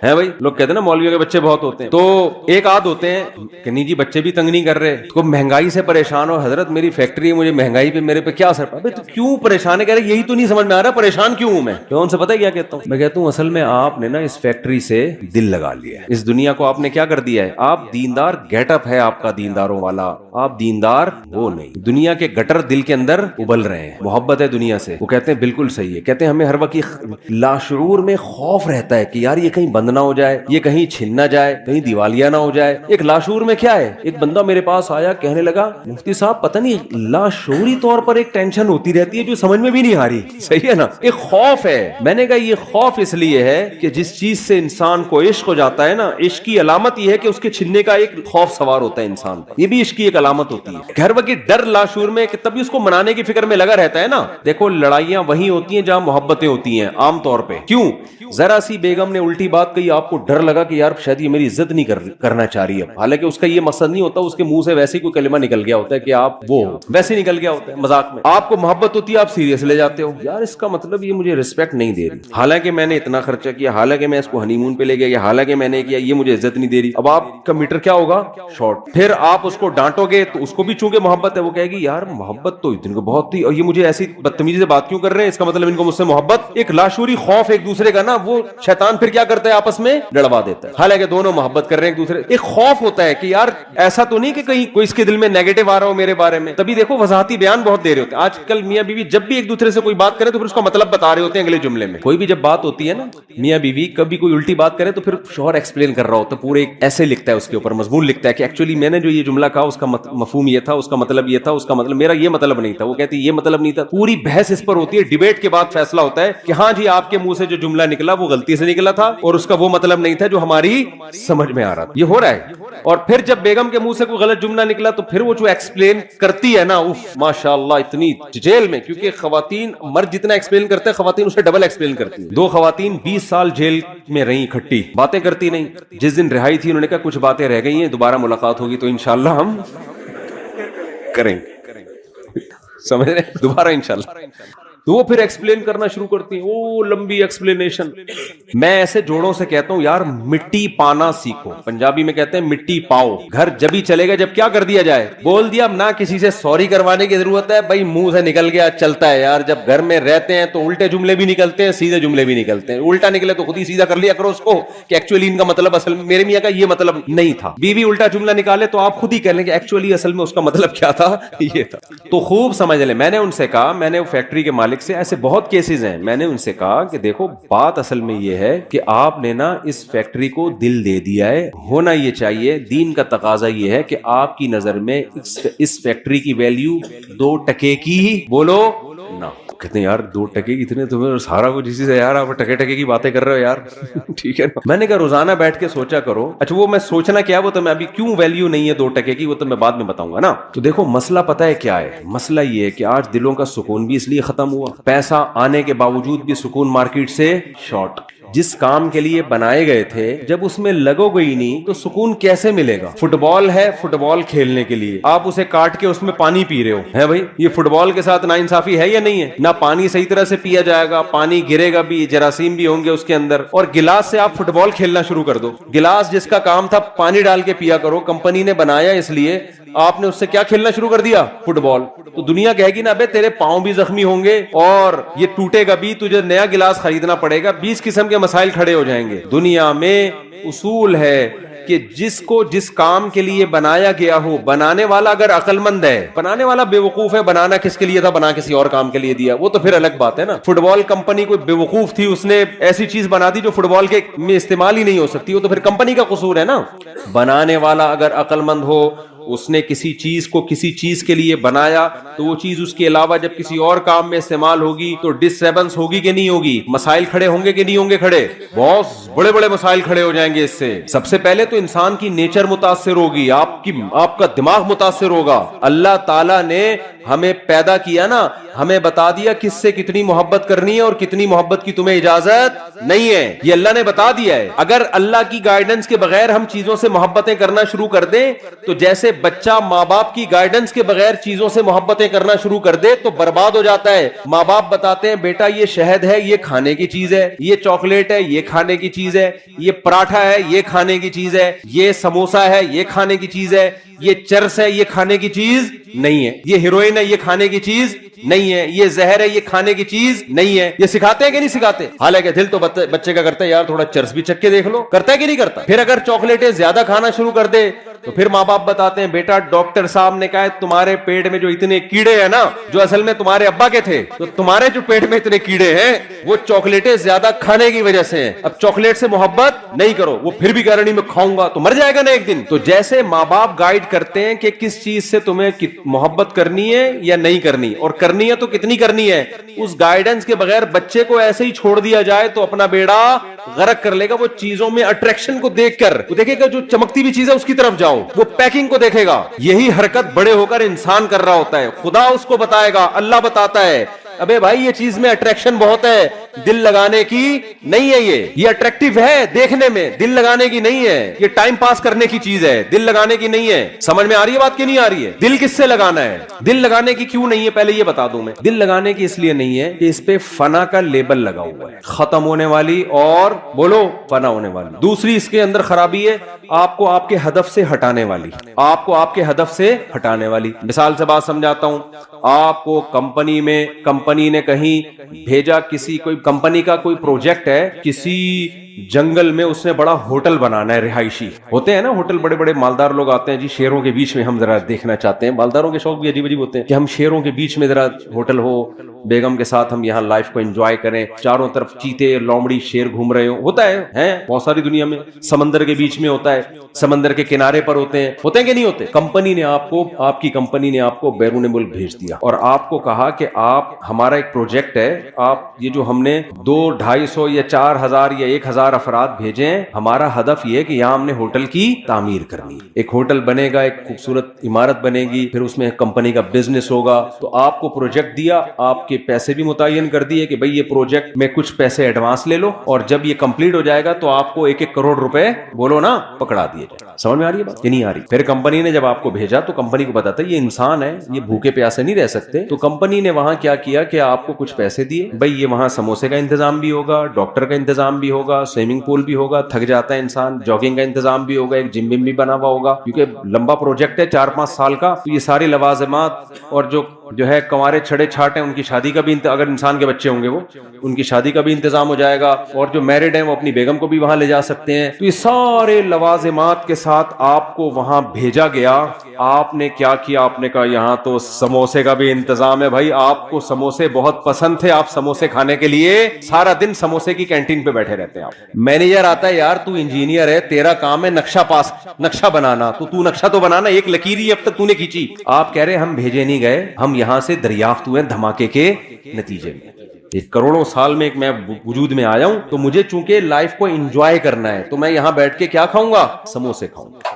ہے بھائی, لوگ کہتے ہیں نا مولویوں کے بچے بہت ہوتے ہیں, تو ایک آدھ ہوتے ہیں کہ نہیں جی بچے بھی تنگ نہیں کر رہے, کو مہنگائی سے پریشان ہو, حضرت میری فیکٹری ہے, مجھے مہنگائی پہ میرے پہ کیا اثر پڑا. تو کیوں پریشان ہے؟ کہہ رہے یہی تو نہیں سمجھ میں آ رہا پریشان کیوں ہوں میں. تو ان سے پتہ ہے کیا کہتا ہوں میں, کہتا ہوں اصل میں آپ نے نا اس فیکٹری سے دل لگا لیا ہے, اس دنیا کو آپ نے کیا کر دیا ہے. آپ دیندار گیٹ اپ ہے آپ کا دینداروں والا, آپ دیندار وہ نہیں. دنیا کے گٹر دل کے اندر ابل رہے ہیں, محبت ہے دنیا سے. وہ کہتے ہیں بالکل صحیح ہے, کہتے ہیں ہمیں ہر وقت لاشعور میں خوف رہتا ہے کہ یار یہ کہیں بند نہ ہو جائے, یہ کہیں چھن نہ جائے, کہیں دیوالیہ نہ ہو جائے. ایک لاشعور میں کیا ہے, ایک بندہ میرے پاس آیا کہنے لگا مفتی صاحب پتہ نہیں لاشعوری طور پر ایک ٹینشن ہوتی رہتی ہے جو سمجھ میں بھی نہیں آ رہی. صحیح ہے نا, ایک خوف ہے. میں نے کہا یہ خوف اس لیے ہے کہ جس چیز سے انسان کو عشق ہو جاتا ہے نا, عشق کی علامت یہ ہے کہ اس کے چھننے کا ایک خوف سوار ہوتا ہے انسان پر. یہ بھی عشق کی ایک علامت ہوتی ہے. گھر وقت ڈر لاشعور میں کہ تبھی اس کو منانے کی فکر میں لگا رہتا ہے نا. دیکھو لڑائیاں وہیں ہوتی ہیں جہاں محبتیں ہوتی ہیں عام طور پہ. کیوں؟ ذرا سی بیگم نے الٹی بات کہی, آپ کو ڈر لگا کہ یار شاید یہ میری عزت نہیں کرنا چاہ رہی ہے, حالانکہ اس کا یہ مقصد نہیں ہوتا, اس کے منہ سے ویسے کوئی کلمہ نکل گیا ہوتا ہے کہ آپ وہ ویسے نکل گیا ہوتا ہے مذاق میں. آپ کو محبت ہوتی ہے, آپ سیریس لے جاتے ہو, یار اس کا مطلب یہ مجھے رسپیکٹ نہیں دے رہی, حالانکہ میں نے اتنا خرچہ کیا, حالانکہ میں اس کو ہنی مون پہ لے گیا, حالانکہ میں نے کیا, یہ مجھے عزت نہیں دے رہی. اب آپ کا میٹر کیا ہوگا, شارٹ. پھر آپ اس کو ڈانٹو گے تو اس کو بھی چونکہ محبت ہے, وہ کہے گی یار محبت تو اتنے کو بہت تھی اور یہ مجھے ایسی بدتمیزی سے بات کیوں کر رہے ہیں, اس کا مطلب ان کو مجھ سے محبت. ایک لاشعوری خوف ایک دوسرے کا نا, وہ شیطان پھر کیا کرتا ہے آپس میں لڑوا دیتا ہے, حالانکہ دونوں محبت کر رہے ہیں ایک دوسرے. ایک خوف ہوتا ہے کہ یار ایسا تو نہیں کہ کہیں کوئی اس کے دل میں نیگیٹو آ رہا ہو میرے بارے میں. تبھی دیکھو وضاحتی بیان بہت دے رہے ہوتے ہیں آج کل. میاں بیوی جب بھی ایک دوسرے سے کوئی بات کرے تو پھر اس کا مطلب بتا رہے ہوتے ہیں اگلے جملے میں. کوئی بھی جب بات ہوتی ہے نا میاں بیوی, کبھی کوئی الٹی بات کرے تو پھر شوہر ایکسپلین کر رہا ہوتا ہے, پورے ایسے لکھتا ہے اس کے اوپر مضمون لکھتا ہے کہ ایکچولی میں نے جو یہ جملہ کہا اس کا مفہوم یہ تھا, اس کا مطلب یہ تھا, اس کا مطلب میرا یہ مطلب نہیں تھا, وہ کہتی یہ مطلب نہیں تھا. پوری بحث اس پر ہوتی ہے, ڈیبیٹ کے بعد فیصلہ ہوتا ہے کہ ہاں جی آپ کے منہ سے جو جملہ نکلا وہ غلطی سے نکلا تھا اور اس کا وہ مطلب نہیں تھا جو ہماری سمجھ میں آ رہا تھا. یہ ہو رہا ہے. اور پھر جب بیگم کے منہ سے کوئی غلط جملہ نکلا تو پھر وہ جو ایکسپلین کرتی ہے نا, ماشاءاللہ اتنی جیل میں, کیونکہ خواتین مرد جتنا ایکسپلین کرتے ہیں خواتین اسے ڈبل ایکسپلین کرتی ہیں. 2 خواتین 20 سال جیل میں رہی اکٹھی, باتیں کرتی نہیں. جس دن رہائی تھی انہوں نے کہا کچھ باتیں رہ گئی ہیں, دوبارہ ملاقات ہوگی تو انشاءاللہ ہم کریں گے. سمجھ رہے ہیں, دوبارہ انشاءاللہ. تو وہ پھر ایکسپلین کرنا شروع کرتی ہیں, وہ لمبی ایکسپلینیشن. میں ایسے جوڑوں سے کہتا ہوں یار مٹی پانا سیکھو, پنجابی میں کہتے ہیں مٹی پاؤ. گھر جب ہی چلے گا جب کیا کر دیا جائے, بول دیا, نہ کسی سے سوری کروانے کی ضرورت ہے بھائی, منہ سے نکل گیا چلتا ہے یار. جب گھر میں رہتے ہیں تو الٹے جملے بھی نکلتے ہیں, سیدھے جملے بھی نکلتے ہیں. الٹا نکلے تو خود ہی سیدھا کر لیا کرو اس کو کہ ایکچولی ان کا مطلب اصل میں میرے میاں کا یہ مطلب نہیں تھا. بیوی الٹا جملہ نکالے تو آپ خود ہی کہہ لیں کہ ایکچولی اصل میں اس کا مطلب کیا تھا, یہ تھا. تو خوب سمجھ لیں. میں نے ان سے کہا, میں نے وہ فیکٹری کے مالک سے, ایسے بہت کیسز ہیں, میں نے ان سے کہا کہ دیکھو بات اصل میں یہ ہے کہ آپ نے نا اس فیکٹری کو دل دے دیا ہے. ہونا یہ چاہیے, دین کا تقاضا یہ ہے کہ آپ کی نظر میں اس فیکٹری کی ویلیو 2 ٹکے کی ہی, بولو نہ. کہتے ہیں یار 2 ٹکے اتنے تمہیں سارا کچھ اسی سے, یار آپ ٹکے کی باتیں کر رہے ہو یار. ٹھیک ہے, میں نے کہا روزانہ بیٹھ کے سوچا کرو. اچھا وہ میں سوچنا کیا, وہ تو میں ابھی کیوں ویلیو نہیں ہے 2 ٹکے کی, وہ تو میں بعد میں بتاؤں گا نا. تو دیکھو مسئلہ پتہ ہے کیا ہے, مسئلہ یہ ہے کہ آج دلوں کا سکون بھی اس لیے ختم ہوا, پیسہ آنے کے باوجود بھی سکون مارکیٹ سے شارٹ. جس کام کے لیے بنائے گئے تھے جب اس میں لگو گئی نہیں تو سکون کیسے ملے گا؟ فٹ بال ہے، فٹ بال کھیلنے کے لیے آپ اسے کاٹ کے اس میں پانی پی رہے ہو، ہے بھائی؟ یہ فٹ بال کے ساتھ ناانصافی ہے یا نہیں ہے؟ نہ پانی صحیح طرح سے پیا جائے گا، پانی گرے گا بھی، جراثیم بھی ہوں گے اس کے اندر، اور گلاس سے آپ فٹ بال کھیلنا شروع کر دو۔ گلاس جس کا کام تھا پانی ڈال کے پیا کرو، کمپنی نے بنایا اس لیے، آپ نے اس سے کیا کھیلنا شروع کر دیا؟ فٹ بال۔ تو دنیا کہے گی نا ابے تیرے پاؤں بھی زخمی ہوں گے اور یہ ٹوٹے گا بھی، تجھے نیا گلاس خریدنا پڑے گا، 20 قسم کے مسائل کھڑے ہو جائیں گے۔ دنیا میں اصول ہے کہ جس کو جس کام کے لیے بنایا گیا ہو، بنانے والا اگر عقل مند ہے، بنانے والا بیوقوف ہے، بنانا کس کے لیے تھا؟ بنا کسی اور کام کے لیے دیا، وہ تو پھر الگ بات ہے نا۔ فٹ بال کمپنی کوئی بیوقوف تھی، اس نے ایسی چیز بنا دی جو فٹ بال کے میں استعمال ہی نہیں ہو سکتی، وہ تو پھر کمپنی کا قصور ہے نا۔ بنانے والا اگر عقل مند ہو، اس نے کسی چیز کو کسی چیز کے لیے بنایا تو وہ چیز اس کے علاوہ جب کسی اور کام میں استعمال ہوگی تو ڈسٹربنس ہوگی کہ نہیں ہوگی؟ مسائل کھڑے ہوں گے کہ نہیں ہوں گے کھڑے؟ بہت بڑے بڑے مسائل کھڑے ہو جائیں گے اس سے۔ سب سے پہلے تو انسان کی نیچر متاثر ہوگی، آپ کا دماغ متاثر ہوگا۔ اللہ تعالیٰ نے ہمیں پیدا کیا نا، ہمیں بتا دیا کس سے کتنی محبت کرنی ہے اور کتنی محبت کی تمہیں اجازت نہیں ہے، یہ اللہ نے بتا دیا ہے۔ اگر اللہ کی گائیڈنس کے بغیر ہم چیزوں سے محبتیں کرنا شروع کر دیں تو جیسے بچہ ماں باپ کی گائیڈنس کے بغیر چیزوں سے محبتیں کرنا شروع کر دے تو برباد ہو جاتا ہے۔ ماں باپ بتاتے ہیں بیٹا یہ شہد ہے، یہ کھانے کی چیز ہے، یہ چاکلیٹ ہے، یہ کھانے کی چیز ہے، یہ پراٹھا ہے، یہ کھانے کی چیز ہے، یہ سموسا ہے، یہ کھانے کی چیز ہے، یہ چرس ہے، یہ کھانے کی چیز نہیں ہے، یہ ہیروئن ہے، یہ کھانے کی چیز نہیں ہے، یہ زہر ہے، یہ کھانے کی چیز نہیں ہے۔ یہ سکھاتے ہیں کہ نہیں سکھاتے؟ حالانکہ دل تو بچے کا کرتا ہے یار تھوڑا چرس بھی چکھ کے دیکھ لو، کرتا ہے کہ نہیں کرتا؟ پھر اگر چاکلیٹیں زیادہ کھانا شروع کر دے تو پھر ماں باپ بتاتے ہیں بیٹا ڈاکٹر صاحب نے کہا ہے تمہارے پیٹ میں جو اتنے کیڑے ہیں نا، جو اصل میں تمہارے ابا کے تھے، تو تمہارے جو پیٹ میں اتنے کیڑے ہیں وہ چاکلیٹیں زیادہ کھانے کی وجہ سے ہیں۔ اب چاکلیٹ سے محبت نہیں کرو، وہ پھر بھی کہہ رہا نہیں میں کھاؤں گا، تو مر جائے گا نا ایک دن۔ تو جیسے ماں باپ گائیڈ کرتے ہیں کہ کس چیز سے تمہیں محبت کرنی ہے یا نہیں کرنی، اور کرنی ہے تو کتنی کرنی ہے، اس گائیڈنس کے بغیر بچے کو ایسے ہی چھوڑ دیا جائے تو اپنا بیڑا غرق کر لے گا۔ وہ چیزوں میں اٹریکشن کو دیکھ کر وہ دیکھے گا جو چمکتی بھی چیز ہے اس کی طرف جاؤ، وہ پیکنگ کو دیکھے گا۔ یہی حرکت بڑے ہو کر انسان کر رہا ہوتا ہے، خدا اس کو بتائے گا، اللہ بتاتا ہے ابے بھائی یہ چیز میں اٹریکشن بہت ہے، دل لگانے کی نہیں ہے، یہ اٹریکٹیو ہے دیکھنے میں، دل لگانے کی نہیں ہے، یہ ٹائم پاس کرنے کی چیز ہے، دل لگانے کی نہیں ہے۔ سمجھ میں آ رہی ہے بات کہ نہیں آ رہی ہے؟ دل کس سے لگانا ہے؟ دل لگانے کی کیوں نہیں ہے پہلے یہ بتا دوں میں۔ دل لگانے کی اس لیے نہیں ہے کہ اس پہ فنا کا لیبل لگا ہوا ہے، ختم ہونے والی اور بولو فنا ہونے والی۔ دوسری اس کے اندر خرابی ہے آپ کو آپ کے ہدف سے ہٹانے والی، آپ کو آپ کے ہدف سے ہٹانے والی۔ مثال سے بات سمجھاتا ہوں، آپ کو کمپنی نے کہیں بھیجا، کسی کوئی کمپنی کا کوئی پروجیکٹ ہے، کسی جنگل میں اس نے بڑا ہوٹل بنانا ہے، رہائشی ہوتے ہیں نا ہوٹل، بڑے بڑے مالدار لوگ آتے ہیں جی شیروں کے بیچ میں ہم ذرا دیکھنا چاہتے ہیں، مالداروں کے شوق بھی عجیب عجیب ہوتے ہیں کہ ہم شیروں کے بیچ میں ذرا ہوٹل ہو، بیگم کے ساتھ ہم یہاں لائف کو انجوائے کریں، چاروں طرف چیتے لومڑی شیر گھوم رہے ہو، ہوتا ہے بہت ساری دنیا میں، سمندر کے بیچ میں ہوتا ہے، سمندر کے کنارے پر ہوتے ہیں کہ نہیں ہوتے۔ کمپنی نے آپ کی کمپنی نے آپ کو بیرون ملک بھیج دیا اور آپ کو کہا کہ آپ ہمارا ایک پروجیکٹ ہے، آپ یہ جو ہم نے 200-250 یا 4000 یا 1000 افراد بھیجے ہیں، ہمارا ہدف یہ ہے کہ یہاں ہم نے ہوٹل کی تعمیر کرنی، ایک ہوٹل بنے گا، ایک خوبصورت عمارت بنے گی، پھر اس میں کمپنی کا بزنس ہوگا۔ تو آپ کو پروجیکٹ دیا، آپ کے پیسے بھی متعین کر دیے کہ بھئی یہ پروجیکٹ میں کچھ پیسے ایڈوانس لے لو اور جب یہ کمپلیٹ ہو جائے گا تو آپ کو 1-1 کروڑ روپے بولو نا پکڑا دیے جائے۔ سمجھ میں آ رہی ہے بات کہ نہیں آ رہی؟ پھر کمپنی نے جب آپ کو بھیجا تو کمپنی کو پتا تھا یہ انسان ہے، یہ بھوکے پیاسے نہیں رہ سکتے، تو کمپنی نے وہاں کیا کیا کہ آپ کو کچھ پیسے دیے، بھئی یہ وہاں سموسے کا انتظام بھی ہوگا، ڈاکٹر کا انتظام بھی ہوگا، سوئمنگ پول بھی ہوگا، تھک جاتا ہے انسان، جاگنگ کا انتظام بھی ہوگا، ایک جم بھی بنا ہوا ہوگا کیونکہ لمبا پروجیکٹ ہے 4-5 سال کا، تو یہ سارے لوازمات اور جو ہے کنوارے چھڑے چھاٹ ہیں ان کی شادی کا بھی اگر انسان کے بچے ہوں گے وہ ان کی شادی کا بھی انتظام ہو جائے گا، اور جو میرڈ ہیں وہ اپنی بیگم کو بھی وہاں لے جا سکتے ہیں۔ تو یہ سارے لوازمات کے ساتھ آپ کو وہاں بھیجا گیا، آپ نے کیا کیا؟ آپ نے کہا یہاں تو سموسے کا بھی انتظام ہے، بھائی آپ کو سموسے بہت پسند تھے، آپ سموسے کھانے کے لیے سارا دن سموسے کی کینٹین پہ بیٹھے رہتے ہیں۔ آپ مینیجر آتا ہے یار تو انجینئر ہے، تیرا کام ہے نقشہ بنانا، تو نقشہ تو بنانا، ایک لکیر ہی اب تک تو نے کھینچی۔ آپ کہہ رہے ہم بھیجے نہیں گئے، ہم یہاں سے دریافت ہوئے دھماکے کے نتیجے میں۔ ایک کروڑوں سال میں ایک میں وجود میں آیا ہوں، تو مجھے چونکہ لائف کو انجوائے کرنا ہے تو میں یہاں بیٹھ کے کیا کھاؤں گا؟ سموسے کھاؤں گا۔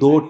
2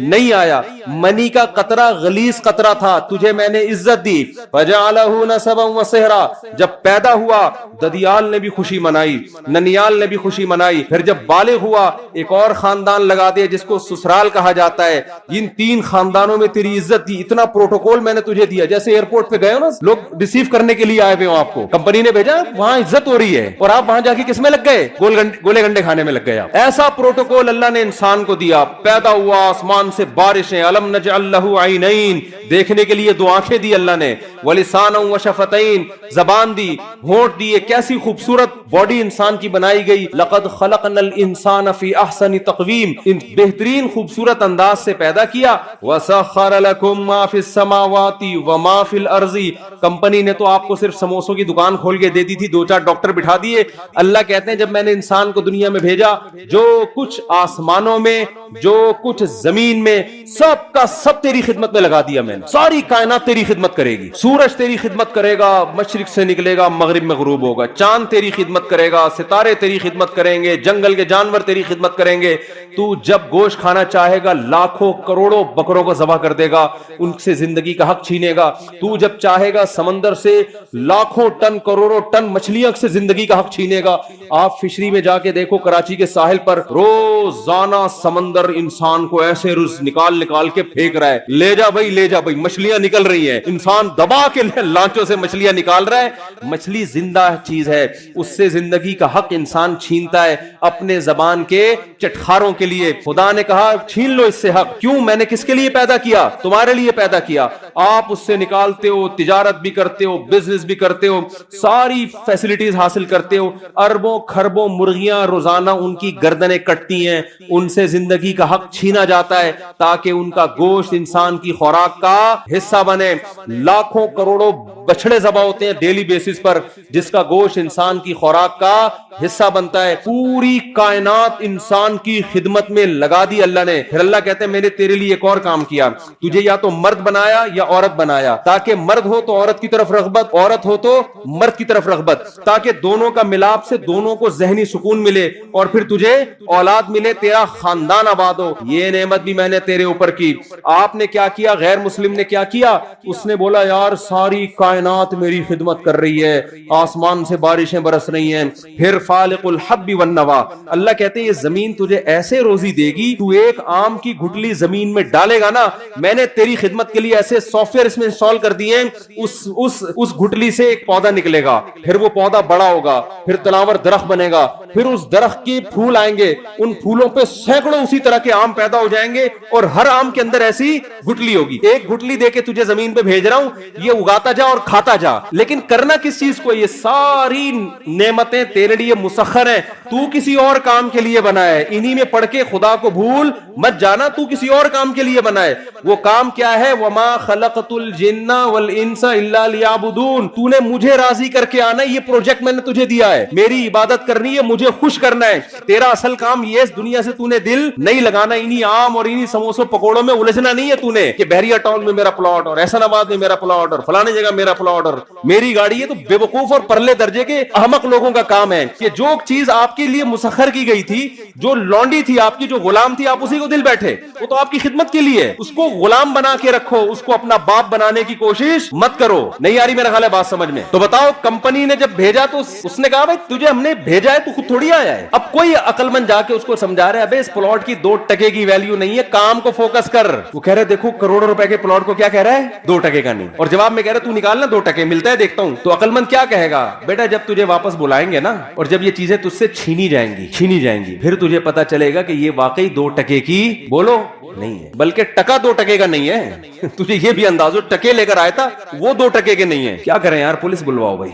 نہیں آیا. منی کا قطرہ غلیظ قطرہ تھا, تجھے میں نے عزت دی. فجعلہ نسبا وصہرا, جب پیدا ہوا ددیال نے بھی خوشی منائی, ننیال نے بھی خوشی منائی. پھر جب بالغ ہوا ایک اور خاندان لگا دیا جس کو سسرال کہا جاتا ہے. ان 3 خاندانوں میں تیری عزت دی, اتنا پروٹوکول میں نے تجھے دیا. جیسے ایئرپورٹ پہ گئے ہو نا, لوگ ریسیو کرنے کے لیے آئے ہوئے ہو, آپ کو کمپنی نے بھیجا, وہاں عزت ہو رہی ہے, اور آپ وہاں جا کے کس میں لگ گئے, گولے گنڈے کھانے میں لگ گئے. ایسا پروٹوکول اللہ نے انسان کو دیا. پیدا ہوا, آسمان سے بارشیں, الم نجعل لہ عینین, دیکھنے کے لیے 2 آنکھیں دی اللہ نے, ولسانا وشفتین, زبان دی, ہونٹ دیے. کیسی خوبصورت باڈی انسان کی بنائی گئی. لقد خلقنا الانسان فی احسن تقویم, ان بہترین خوبصورت انداز سے پیدا کیا. وسخر لکم ما فی السماوات وما فی الارض, کمپنی نے تو آپ کو صرف سموسوں کی دکان کھول کے دے دی تھی, 2-4 ڈاکٹر بٹھا دیے. اللہ کہتے ہیں جب میں نے انسان کو دنیا میں بھیجا, جو کچھ آسمانوں میں, جو کچھ زمین میں, سب کا سب تیری خدمت میں لگا دیا میں نے. ساری کائنات تیری خدمت کرے گی. سورج تیری خدمت کرے گا, مشرق سے نکلے گا مغرب میں غروب ہوگا. چاند تیری خدمت کرے گا, ستارے تیری خدمت کریں گے, جنگل کے جانور تیری خدمت کریں گے. تو جب گوشت کھانا چاہے گا لاکھوں کروڑوں بکروں کو ذبح کر دے گا, ان سے زندگی کا حق چھینے گا. تو جب چاہے گا سمندر سے لاکھوں ٹن کروڑوں ٹن مچھلیاں سے زندگی کا حق چھینے گا. آپ فشری میں جا کے دیکھو, کراچی کے ساحل پر روزانہ سمندر انسان کو ایسے رز نکال کے پھینک رہا ہے. لے جا بھائی, لے جا بھائی, مچھلیاں نکل رہی ہیں, انسان دبا کے لانچوں سے مچھلیاں نکال رہا ہے. مچھلی زندہ چیز ہے, اس سے زندگی کا حق انسان چھینتا ہے اپنے زبان کے چٹخاروں کے لیے. خدا نے کہا چھین لو اس سے حق. کیوں؟ میں نے کس کے لیے پیدا کیا؟ تمہارے لیے پیدا کیا. آپ اس سے نکالتے ہو, تجارت بھی کرتے ہو, بزنس بھی کرتے ہو, ساری فیسلٹیز حاصل کرتے ہو. اربوں کھربوں مرغیاں روزانہ ان کی گردنیں کٹتی ہیں, ان سے زندگی کا حق چھینا جاتا ہے تاکہ ان کا گوشت انسان کی خوراک کا حصہ بنے. لاکھوں کروڑوں بچڑے ذبح ہوتے ہیں ڈیلی بیسس پر, جس کا گوشت انسان کی خوراک کا حصہ بنتا ہے. پوری کائنات انسان کی خدمت میں لگا دی اللہ نے. پھر اللہ کہتے ہیں میں نے تیرے لیے ایک اور کام کیا, تجھے یا تو مرد بنایا یا عورت بنایا, تاکہ مرد ہو تو عورت کی طرف رغبت, عورت ہو تو مرد کی طرف رغبت, تاکہ دونوں کا ملاپ سے دونوں کو ذہنی سکون ملے اور پھر تجھے اولاد ملے, تیرا خاندان آباد ہو. یہ نعمت بھی میں نے تیرے اوپر کی. آپ نے کیا کیا؟ غیر مسلم نے کیا کیا؟ اس نے بولا یار ساری کائنات میری خدمت کر رہی ہے, آسمان سے بارشیں برس رہی ہیں. پھر فالق الحب والنوا, اللہ کہتے ہیں یہ زمین تجھے ایسے روزی دے گی, تو ایک آم کی گٹلی زمین میں ڈالے گا نا, میں نے تیری خدمت کے لیے ایسے سافٹ ویئر اس میں انسٹال کر دیے, اس گٹلی سے ایک پودا نکلے گا, پھر وہ پودا بڑا ہوگا, پھر تناور درخت بنے گا, پھر اس درخت کے پھول آئیں گے, ان پھولوں پہ سینکڑوں اسی طرح کے آم پیدا ہو جائیں گے, اور ہر آم کے اندر ایسی گٹلی ہوگی. ایک گٹلی دے کے تجھے زمین پہ بھیج رہا ہوں, یہ اگاتا جا اور کھاتا جا. لیکن کرنا کس چیز کو؟ یہ ساری نعمتیں تیرے لیے مسخر ہیں, تو کسی اور کام کے لیے بنا ہے. انہی میں پڑھ کے خدا کو بھول مت جانا, تو کسی اور کام کے لیے بنا ہے. وہ کام کیا ہے؟ وما خلقت الجن والانس الا لیعبدون, تو نے مجھے راضی کر کے آنا, یہ پروجیکٹ میں نے تجھے دیا ہے, میری عبادت کرنی ہے, مجھے خوش کرنا ہے. تیرا اصل کام یہ اس دنیا سے تو نے دل نہیں لگانا, انہی عام اور انہی سموسوں پکوڑوں میں الجھنا نہیں ہے تو نے, کہ بحریہ ٹاؤن میں میرا پلاٹ اور احسن آباد میں میرا پلاٹ اور فلانے جگہ میرا پلاٹ اور میری گاڑی ہے. تو بے وقوف اور پرلے درجے کے احمق لوگوں کا کام ہے کہ جو چیز آپ کے لیے مسخر کی گئی تھی, جو لونڈی تھی آپ کی, جو غلام تھی, آپ اسی کو دل بیٹھے, وہ تو آپ کی خدمت کے لیے, اس کو غلام بنا کے رکھو, اس کو اپنا باپ بنانے کی کوشش مت کرو. نہیں آ رہی میرا خیال ہے بات سمجھ میں؟ تو بتاؤ, کمپنی نے جب بھیجا تو اس نے کہا بھائی تجھے ہم نے بھیجا ہے, تو خود تھوڑی آیا ہے. اب کوئی عقل مند جا کے اس کو سمجھا رہا ہے ابے اس پلاٹ کی 2 ٹکے کی ویلیو نہیں ہے, کام کو فوکس کر. وہ کہہ رہے دیکھو کروڑوں روپے کے پلاٹ کو کیا کہہ رہا ہے, 2 ٹکے کا نہیں, اور جواب میں کہہ رہا تو نکالنا 2 ٹکے ملتا ہے دیکھتا ہوں. تو عقل مند کیا کہے گا؟ بیٹا جب تجھے واپس بلائیں گے نا, اور جب یہ چیزیں تجھ سے چھینی جائیں گی, پھر تجھے پتا چلے گا کہ یہ واقعی 2 ٹکے کی بولو نہیں ہے, بلکہ ٹکا 2 ٹکے کا نہیں ہے. تجھے یہ بھی انداز ہو, ٹکے لے کر آیا تھا, وہ 2 ٹکے کے نہیں ہے. کیا کریں یار, پولیس بلواؤ بھائی,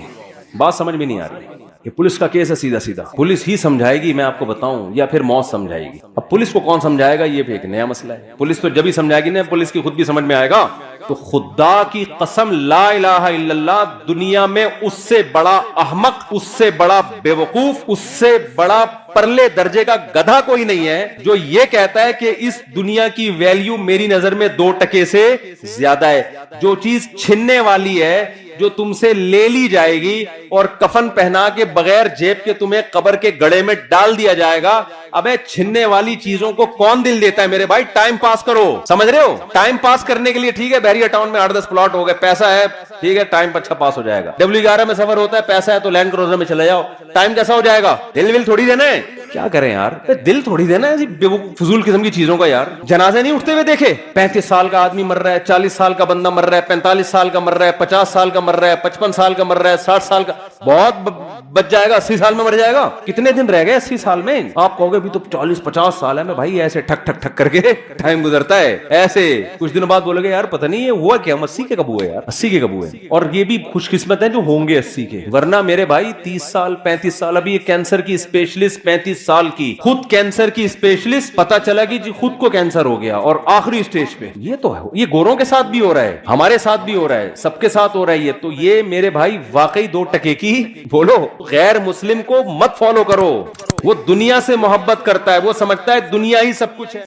بات سمجھ میں نہیں آ رہی. یہ پولیس کا کیس ہے, سیدھا سیدھا پولیس ہی سمجھائے گی, میں آپ کو بتاؤں, یا پھر موت سمجھائے گی. اب پولیس کو کون سمجھائے گا, یہ بھی ایک نیا مسئلہ ہے. پولیس تو جب ہی سمجھائے گی نا, پولیس کی خود بھی سمجھ میں آئے گا. تو خدا کی قسم لا الہ الا اللہ, دنیا میں اس سے بڑا احمق, اس سے بڑا بے وقوف, اس سے بڑا پرلے درجے کا گدھا کوئی نہیں ہے جو یہ کہتا ہے کہ اس دنیا کی ویلیو میری نظر میں 2 ٹکے سے زیادہ ہے. جو چیز چھننے والی ہے جو تم سے لے لی جائے گی اور کفن پہنا کے بغیر جیب کے تمہیں قبر کے گڑے میں ڈال دیا جائے گا. ابے چھننے والی چیزوں کو کون دل دیتا ہے میرے بھائی؟ ٹائم پاس کرو, سمجھ رہے ہو؟ ٹائم پاس کرنے کے لیے ٹھیک ہے, بحریہ ٹاؤن میں 8-10 پلاٹ ہو گئے, پیسہ ہے ٹھیک ہے, ٹائم اچھا پاس ہو جائے گا. W11 میں سفر ہوتا ہے, پیسہ ہے تو لینڈ کروزر میں چلے جاؤ, ٹائم کیسا ہو جائے گا؟ دل ول تھوڑی دینا ہے. کیا کریں یار, دل تھوڑی دینا ہے فضول قسم کی چیزوں کا یار. جنازے نہیں اٹھتے ہوئے دیکھے, 35 سال کا آدمی مر رہا ہے, 40 سال کا بندہ مر رہا ہے, 45 سال کا مر رہا ہے, 50 سال کا مر رہا ہے, 55 سال کا مر رہا ہے, 60 سال کا, بہت بچ جائے گا, 80 سال میں مر جائے گا. کتنے دن رہ گئے 80 سال میں؟ آپ کہو گے بھی تو 40-50 سال ہے. میں بھائی ایسے ٹھک ٹھک ٹھک کر کے ٹائم گزرتا ہے ایسے. کچھ دنوں بعد بولو گے یار پتہ نہیں یہ ہوا کیا, ہم 80 کے کب ہوئے یار, 80 کے کب ہوئے. اور یہ بھی خوش قسمت ہیں جو ہوں گے 80 کے, ورنہ میرے بھائی 30 سال 35 سال. ابھی یہ کینسر کی اسپیشلسٹ 35 سال کی, خود کینسر کی اسپیشلسٹ, پتا چلا کہ جی خود کو کینسر ہو گیا اور آخری اسٹیج پہ. یہ تو ہے, یہ گوروں کے ساتھ بھی ہو رہا ہے, ہمارے ساتھ بھی ہو رہا ہے, سب کے ساتھ ہو رہا ہے یہ. تو یہ میرے بھائی واقعی 2 ٹکے کی بولو. غیر مسلم کو مت فالو کرو, وہ دنیا سے محبت کرتا ہے, وہ سمجھتا ہے دنیا ہی سب کچھ ہے.